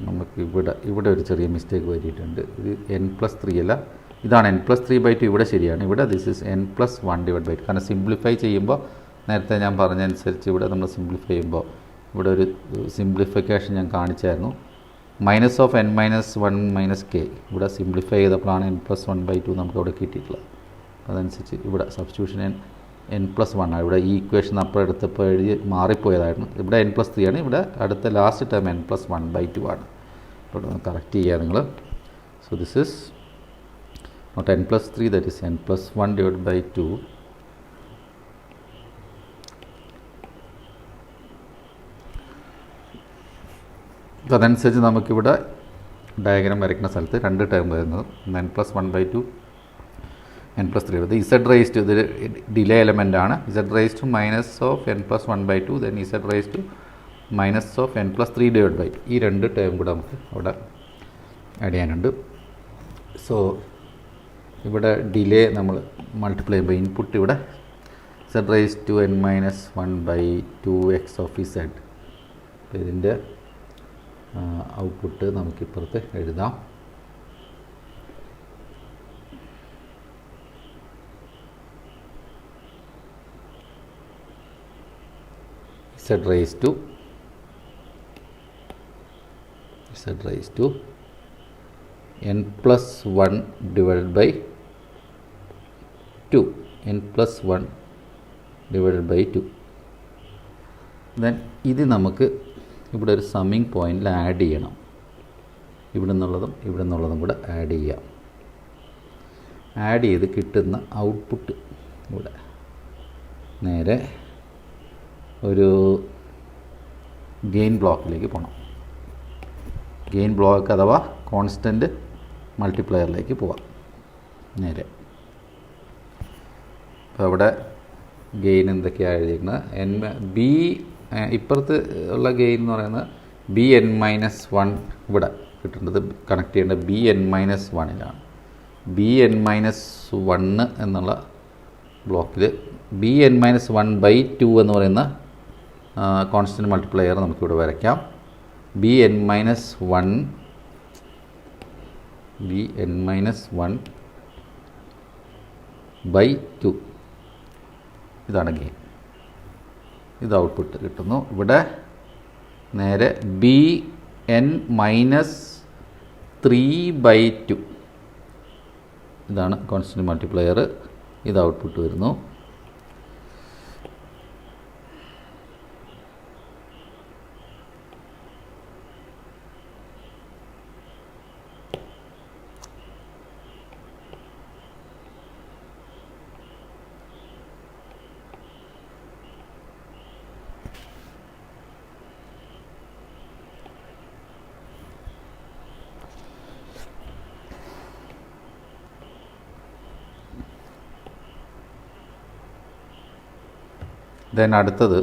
നമുക്ക് ഇവിടെ ഒരു ചെറിയ മിസ്റ്റേക്ക് പറ്റിയിട്ടുണ്ട്. ഇത് n+3 അല്ല, ഇതാണ് n+3/2 ഇവിടെ ശരിയാണ്. ഇവിടെ ദിസ് ഈസ് n+1/2. കാരണം സിംപ്ലിഫൈ ചെയ്യുമ്പോൾ നേരത്തെ ഞാൻ പറഞ്ഞതനുസരിച്ച് ഇവിടെ നമ്മൾ സിംപ്ലിഫൈ ചെയ്യുമ്പോൾ ഇവിടെ ഒരു സിംപ്ലിഫിക്കേഷൻ ഞാൻ കാണിച്ചായിരുന്നു. മൈനസ് ഓഫ് n-1 - k ഇവിടെ സിംപ്ലിഫൈ ചെയ്തപ്പോഴാണ് n+1/2 നമുക്ക് അവിടെ കിട്ടിയിട്ടുള്ളത്. അതനുസരിച്ച് ഇവിടെ സബ്സ്റ്റിറ്റ്യൂഷൻ n+1 ആണ്. ഇവിടെ ഈ ഇക്വേഷൻ അപ്പോൾ എടുത്തപ്പോൾ എഴുതി മാറിപ്പോയതായിരുന്നു. ഇവിടെ n+3 ആണ്. ഇവിടെ അടുത്ത ലാസ്റ്റ് ടേം n+1/2 ആണ്. ഇവിടെ കറക്റ്റ് ചെയ്യുക നിങ്ങൾ. So So this is not n plus 3, that is n plus 1 divided by 2. So അതനുസരിച്ച് നമുക്കിവിടെ ഡയഗ്രാം വരയ്ക്കുന്ന സ്ഥലത്ത് രണ്ട് ടേം വരുന്നത് n plus 1 by 2 n plus 3. ഇത് z raised to, ഇത് ഡിലേ എലമെൻ്റ് ആണ്. z raised to minus of n plus 1 by 2, then z raised to minus of n plus 3 divided by 2. ഈ രണ്ട് ടേം കൂടെ നമുക്ക് അവിടെ ആഡ് ചെയ്യാനുണ്ട്. സോ ഇവിടെ ഡിലേ നമ്മൾ മൾട്ടിപ്ലൈ ചെയ്യുമ്പോൾ ഇൻപുട്ട് ഇവിടെ z raised to n minus 1 by 2x of z. ഇതിൻ്റെ ഔട്ട്പുട്ട് നമുക്കിപ്പുറത്ത് എഴുതാം. z raised to n plus 1 divided by 2, n plus 1 divided by 2. then ഇത് നമുക്ക് ഇവിടെ ഒരു സമ്മിങ് പോയിന്റിൽ ആഡ് ചെയ്യണം. ഇവിടെ നിന്നുള്ളതും കൂടെ ആഡ് ചെയ്യാം. ആഡ് ചെയ്ത് കിട്ടുന്ന ഔട്ട്പുട്ട് ഇവിടെ നേരെ ഒരു ഗെയിൻ ബ്ലോക്കിലേക്ക് പോകണം. ഗെയിൻ ബ്ലോക്ക് അഥവാ കോൺസ്റ്റൻറ്റ് മൾട്ടിപ്ലയറിലേക്ക് പോവാം നേരെ. അപ്പോൾ അവിടെ ഗെയിൻ എന്തൊക്കെയാണ് എഴുതിയിരിക്കുന്നത്? ബി ഇപ്പുറത്ത് ഉള്ള ഗെയിൻ എന്ന് പറയുന്നത് ബി എൻ മൈനസ് 1. ഇവിടെ കിട്ടേണ്ടത് കണക്ട് ചെയ്യേണ്ടത് ബി എൻ മൈനസ് 1-ലാണ്. ബി എൻ മൈനസ് 1 എന്നുള്ള ബ്ലോക്കിൽ ബി എൻ മൈനസ് 1 by 2 എന്ന് പറയുന്ന കോൺസ്റ്റൻറ്റ് മൾട്ടിപ്ലയർ നമുക്കിവിടെ വരയ്ക്കാം. ബി എൻ മൈനസ് 1 by 2 ഇതാണ് ഗെയിൻ. ഇത് ഔട്ട്പുട്ട് കിട്ടുന്നു. ഇവിടെ നേരെ ബി എൻ മൈനസ് 3 by 2 ഇതാണ് കോൺസ്റ്റൻറ്റ് മൾട്ടിപ്ലയർ. ഇത് ഔട്ട്പുട്ട് വരുന്നു. ദെൻ അടുത്തത്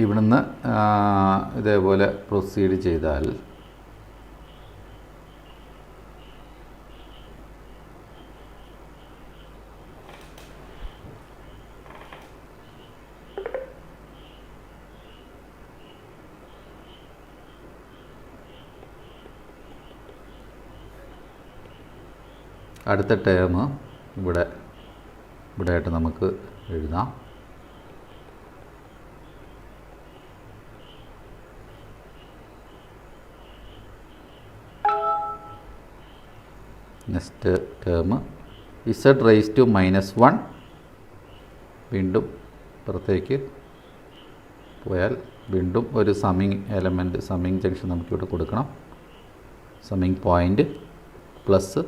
ഇവിടുന്ന് ഇതേപോലെ പ്രൊസീഡ് ചെയ്താൽ അടുത്ത ടേം ഇവിടെ ആയിട്ട് നമുക്ക് എഴുതാം. Next term z raised to -1. വീണ്ടും പുറത്തേക്ക് പോയാൽ വീണ്ടും ഒരു സമ്മിങ് ജംഗ്ഷൻ നമുക്കിവിടെ കൊടുക്കണം. Summing point plus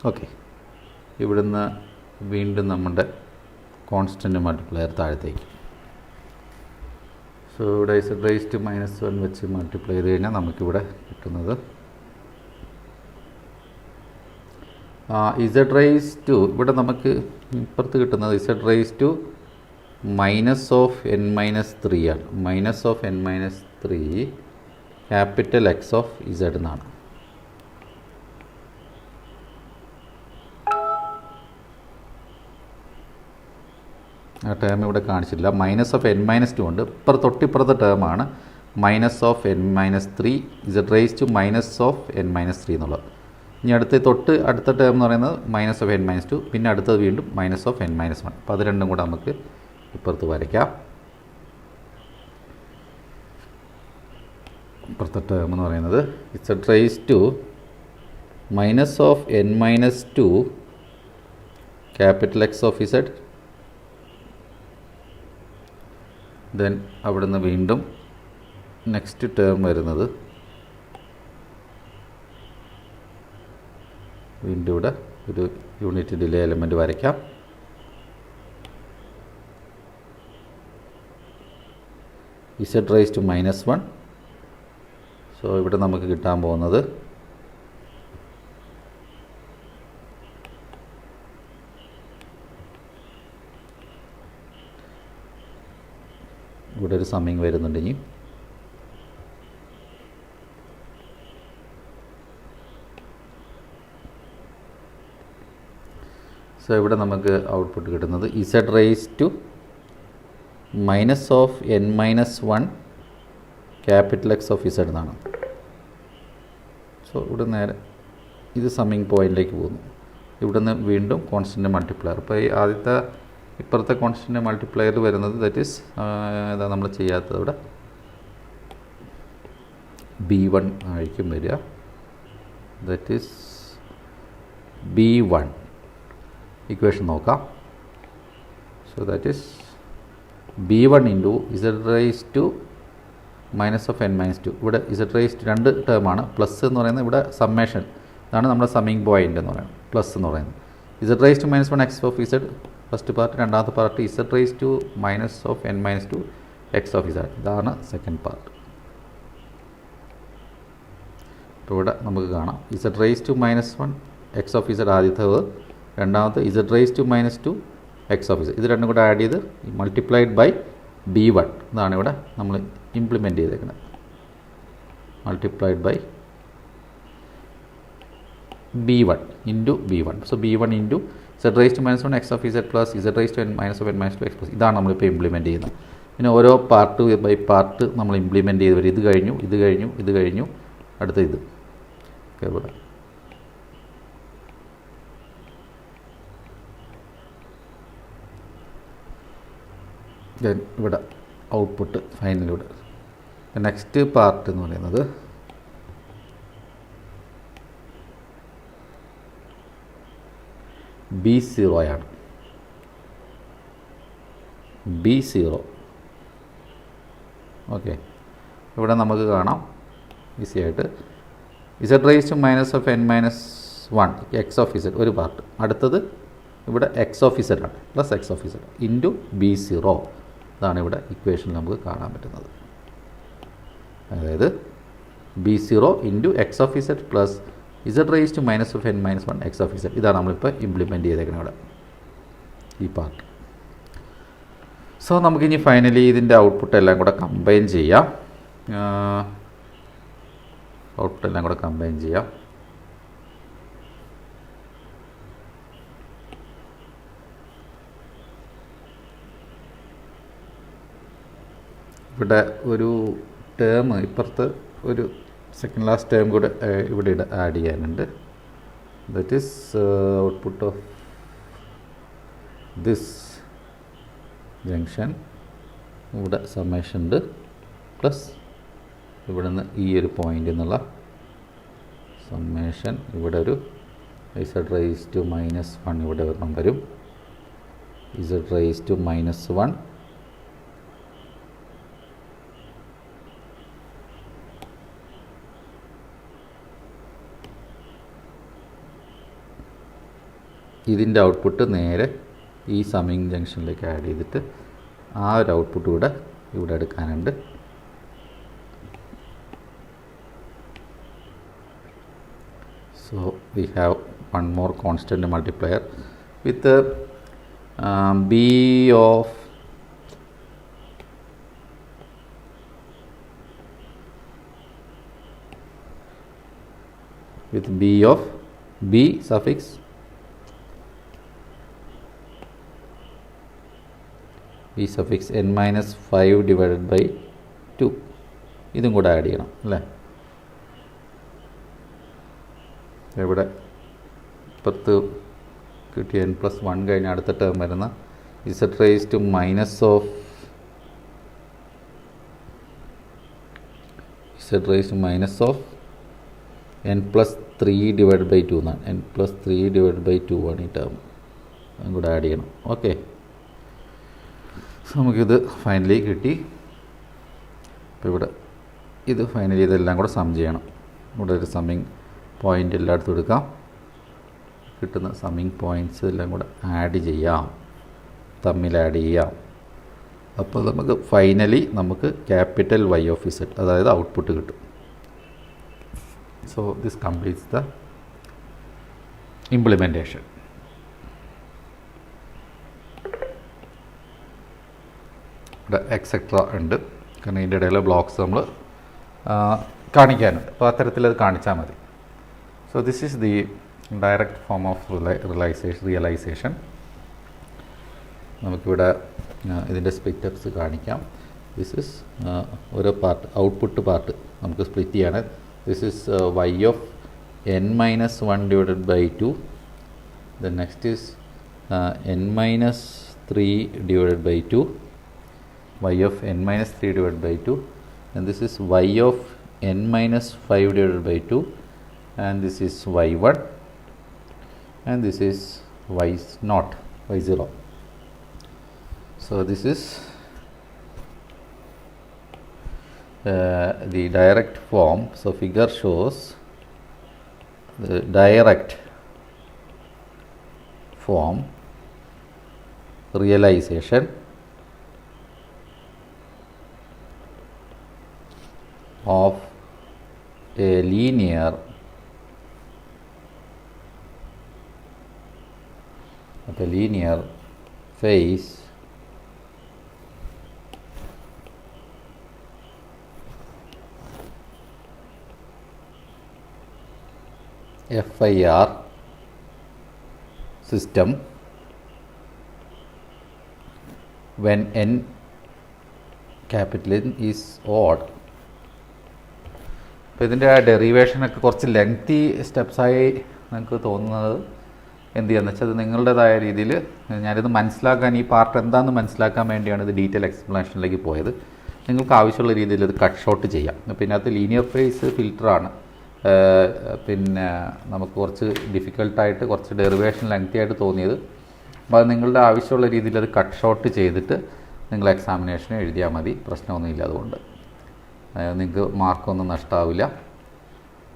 okay. ഇവിടുന്ന് വീണ്ടും നമ്മുടെ കോൺസ്റ്റൻറ്റ് മൾട്ടിപ്ലയർ താഴത്തേക്ക്. സോ ഇവിടെ z raised to -1 വെച്ച് മൾട്ടിപ്ലൈ ചെയ്ത് കഴിഞ്ഞാൽ നമുക്കിവിടെ കിട്ടുന്നത് z raised to, ഇവിടെ നമുക്ക് ഇപ്പുറത്ത് കിട്ടുന്നത് z raised to minus of n minus 3 ആണ്. Minus of n minus 3 capital X of z എന്നാണ്. ആ ടേം ഇവിടെ കാണിച്ചില്ല. മൈനസ് ഓഫ് n minus 2 ഉണ്ട്. തൊട്ടിപ്പുറത്തെ ടേമാണ് minus of n minus 3 z raised to minus of n minus 3 എന്നുള്ളത്. ഇനി അടുത്ത ടേം എന്ന് പറയുന്നത് മൈനസ് ഓഫ് n minus 2, പിന്നെ അടുത്തത് വീണ്ടും മൈനസ് ഓഫ് n minus 1. അപ്പോൾ അത് രണ്ടും കൂടെ നമുക്ക് ഇപ്പുറത്ത് വരയ്ക്കാം. ഇപ്പുറത്തെ ടേം എന്ന് പറയുന്നത് z raised to minus of n minus 2 capital x of z, then അവിടുന്ന് വീണ്ടും നെക്സ്റ്റ് ടേം വരുന്നത് വീണ്ടും ഇവിടെ ഒരു യൂണിറ്റ് ഡിലേ എലമെൻറ്റ് വരയ്ക്കാം. Z raise to -1. സോ ഇവിടെ നമുക്ക് കിട്ടാൻ പോകുന്നത് ഇവിടെ ഒരു സമ്മിങ് വരുന്നുണ്ട്. ഇനി സോ ഇവിടെ നമുക്ക് ഔട്ട്പുട്ട് കിട്ടുന്നത് z raise to -(n-1) capital x of z എന്നാണ്. സോ ഇവിടെ നേരെ ഇത് സമ്മിങ് പോയിന്റിലേക്ക് പോകുന്നു. ഇവിടെ നിന്ന് വീണ്ടും കോൺസ്റ്റൻ്റ് മൾട്ടിപ്ലയർ. ഇപ്പോൾ ഈ ആദ്യത്തെ ഇപ്പുറത്തെ കോൺസ്റ്റൻ്റ് മൾട്ടിപ്ലയർ വരുന്നത് ദാറ്റ് ഈസ് ഏതാ നമ്മൾ ചെയ്യാത്തത്, ഇവിടെ B1 ആയിരിക്കും വരിക. ദാറ്റ് ഈസ് B1 ഇക്വേഷൻ നോക്കാം. So that is B1 into z raise to -(n-2). ഇവിടെ ഇസഡ് റൈസ് ടു രണ്ട് ടേമാണ്. പ്ലസ് എന്ന് പറയുന്നത് ഇവിടെ സമ്മേഷൻ, ഇതാണ് നമ്മുടെ സമ്മിങ് പോയിൻ്റ് എന്ന് പറയുന്നത്, പ്ലസ് എന്ന് പറയുന്നത്. Z raise to -1 x of z first part, രണ്ടാമത്തെ part z raise to -(n-2) x of z, ഇതാണ് സെക്കൻഡ് പാർട്ട്. ഇപ്പോൾ ഇവിടെ നമുക്ക് കാണാം z raise to -1 x of z ആദ്യത്തേത്, രണ്ടാമത്തെ z raise to -2 x of z. ഇത് രണ്ടും കൂടെ ആഡ് ചെയ്ത് മൾട്ടിപ്ലൈഡ് ബൈ B1, ഇതാണ് ഇവിടെ നമ്മൾ ഇംപ്ലിമെൻറ്റ് ചെയ്തേക്കുന്നത്. Multiplied by B1 into B1. So B1 into z raise to -1 x of z plus z raise to -(n-2) x plus, ഇതാണ് നമ്മളിപ്പോൾ ഇംപ്ലിമെൻറ്റ് ചെയ്യുന്നത്. പിന്നെ ഓരോ പാർട്ട് ബൈ പാർട്ട് നമ്മൾ ഇംപ്ലിമെൻറ്റ് ചെയ്ത് വരും. ഇത് കഴിഞ്ഞു, ഇത് കഴിഞ്ഞു, ഇത് കഴിഞ്ഞു, അടുത്ത ഇത് ഇവിടെ. ദെൻ ഇവിടെ ഔട്ട്പുട്ട് ഫൈനലിവിടെ. നെക്സ്റ്റ് പാർട്ട് എന്ന് പറയുന്നത് B0 ആണ്. B0 okay. ഇവിടെ നമുക്ക് കാണാം ഈസി ആയിട്ട് z raise to -(n-1) x of z ഒരു പാർട്ട്, അടുത്തത് ഇവിടെ എക്സ് ഓഫ് ഇസഡ് ആണ്, plus x of z into B0, ഇതാണ് ഇവിടെ ഇക്വേഷനിൽ നമുക്ക് കാണാൻ പറ്റുന്നത്. അതായത് B0 into x of z plus z raise to -(n-1) x of z, ഇതാണ് നമ്മളിപ്പോൾ ഇംപ്ലിമെൻറ്റ് ചെയ്തേക്കുന്നത് ഇവിടെ ഈ പാർട്ട്. സോ നമുക്കിനി ഫൈനലി ഇതിൻ്റെ ഔട്ട്പുട്ട് എല്ലാം കൂടെ കമ്പൈൻ ചെയ്യാം. ഔട്ട്പുട്ട് എല്ലാം കൂടെ കമ്പൈൻ ചെയ്യാം. ഇവിടെ ഒരു ടേം, ഇപ്പുറത്ത് ഒരു സെക്കൻഡ് ലാസ്റ്റ് ടേം കൂടെ ഇവിടെ ആഡ് ചെയ്യാനുണ്ട്. That is output of this junction. ഇവിടെ സമ്മേഷൻ ഉണ്ട്, പ്ലസ് ഇവിടെ നിന്ന് ഈ ഒരു പോയിൻ്റ് എന്നുള്ള സമ്മേഷൻ, ഇവിടെ ഒരു ഇസഡ് റൈസ് ടു -1 ഇവിടെ ഒരെണ്ണം വരും, ഇസഡ് റൈസ് ടു -1 ഇതിൻ്റെ ഔട്ട്പുട്ട് നേരെ ഈ സമ്മിങ് ജംഗ്ഷനിലേക്ക് ആഡ് ചെയ്തിട്ട് ആ ഒരു ഔട്ട്പുട്ട് കൂടെ ഇവിടെ എടുക്കാനുണ്ട്. So we have one more constant multiplier with B of B suffix n-5 divided by 2 ഇതും കൂടെ ആഡ് ചെയ്യണം അല്ലേ. ഇവിടെ 10 കിട്ടിയ n+1 കഴിഞ്ഞ് അടുത്ത ടേം വരുന്ന z raised to minus of n+3 divided by 2 എന്നാണ്. n+3 divided by 2 ആണ് ഈ ടേം. കൂടെ ആഡ് ചെയ്യണം. ഓക്കെ, നമുക്കിത് ഫൈനലി കിട്ടി. അപ്പോൾ ഇവിടെ ഇത് ഫൈനലി ഇതെല്ലാം കൂടെ സം ചെയ്യണം. ഇവിടെ ഒരു സമ്മിങ് പോയിൻ്റ് എല്ലായിടത്തും എടുക്കാം. കിട്ടുന്ന സമ്മിങ് പോയിൻറ്റ്സ് എല്ലാം കൂടെ ആഡ് ചെയ്യാം, തമ്മിൽ ആഡ് ചെയ്യാം. അപ്പോൾ നമുക്ക് ഫൈനലി നമുക്ക് ക്യാപിറ്റൽ Y of Z, അതായത് ഔട്ട്പുട്ട് കിട്ടും. So this completes the implementation. ഇവിടെ എക്സെട്ര ഉണ്ട്, കാരണം ഇതിൻ്റെ ഇടയിലെ ബ്ലോക്സ് നമ്മൾ കാണിക്കാനുണ്ട്. അപ്പോൾ അത്തരത്തിൽ അത് കാണിച്ചാൽ മതി. So this is the direct form of realization. നമുക്കിവിടെ ഇതിൻ്റെ സ്പ്ലിറ്റപ്സ് കാണിക്കാം. ദിസ് ഇസ് ഓരോ പാർട്ട്, ഔട്ട്പുട്ട് പാർട്ട് നമുക്ക് സ്പ്ലിറ്റ് ചെയ്യാണ്. This is y of n-1 divided by 2. The next is n-3 divided by 2. Y of n-3 divided by 2. And this is y of n-5 divided by 2. And this is y1. And this is y0. So this is the direct form. So figure shows the direct form realization of a linear phase FIR system when n capital N is odd. അപ്പോൾ ഇതിൻ്റെ ഡെറിവേഷനൊക്കെ കുറച്ച് lengthy സ്റ്റെപ്സായി നിങ്ങൾക്ക് തോന്നുന്നത് എന്ത് ചെയ്യാന്ന് വെച്ചാൽ അത് നിങ്ങളുടേതായ രീതിയിൽ ഞാനിത് മനസ്സിലാക്കാൻ, ഈ പാർട്ട് എന്താണെന്ന് മനസ്സിലാക്കാൻ വേണ്ടിയാണ് ഇത് ഡീറ്റെയിൽ എക്സ്പ്ലനേഷനിലേക്ക് പോയത്. നിങ്ങൾക്ക് ആവശ്യമുള്ള രീതിയിൽ ഇത് കട്ട് ഷോട്ട് ചെയ്യാം. പിന്നെ അത് ലീനിയർ ഫേസ് ഫിൽറ്ററാണ്. പിന്നെ നമുക്ക് കുറച്ച് ഡിഫിക്കൽട്ടായിട്ട് കുറച്ച് ഡെറിവേഷൻ ലെങ്തി ആയിട്ട് തോന്നിയത്. അപ്പോൾ അത് നിങ്ങളുടെ ആവശ്യമുള്ള രീതിയിൽ അത് കട്ട് ഷോട്ട് ചെയ്തിട്ട് നിങ്ങൾ എക്സാമിനേഷൻ എഴുതിയാൽ മതി, പ്രശ്നമൊന്നുമില്ല. അതുകൊണ്ട് നിങ്ങൾക്ക് മാർക്കൊന്നും നഷ്ടമാവില്ല.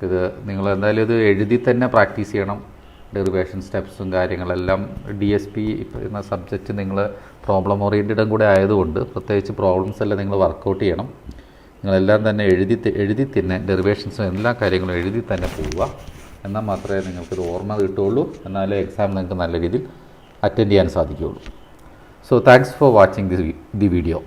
ഇത് നിങ്ങൾ എന്തായാലും ഇത് എഴുതി തന്നെ പ്രാക്ടീസ് ചെയ്യണം. ഡെറിവേഷൻ സ്റ്റെപ്സും കാര്യങ്ങളെല്ലാം DSP എന്ന സബ്ജക്റ്റ് നിങ്ങൾ പ്രോബ്ലം ഓറിയൻറ്റഡും കൂടെ ആയതുകൊണ്ട് പ്രത്യേകിച്ച് പ്രോബ്ലംസ് എല്ലാം നിങ്ങൾ വർക്കൗട്ട് ചെയ്യണം. നിങ്ങളെല്ലാം തന്നെ എഴുതി തന്നെ ഡെറിവേഷൻസും എല്ലാ കാര്യങ്ങളും എഴുതി തന്നെ പോവുക. എന്നാൽ മാത്രമേ നിങ്ങൾക്കൊരു ഓർമ്മ കിട്ടുകയുള്ളൂ. എന്നാലേ എക്സാം നിങ്ങൾക്ക് നല്ല രീതിയിൽ അറ്റൻഡ് ചെയ്യാൻ സാധിക്കുകയുള്ളൂ. So thanks for watching the video.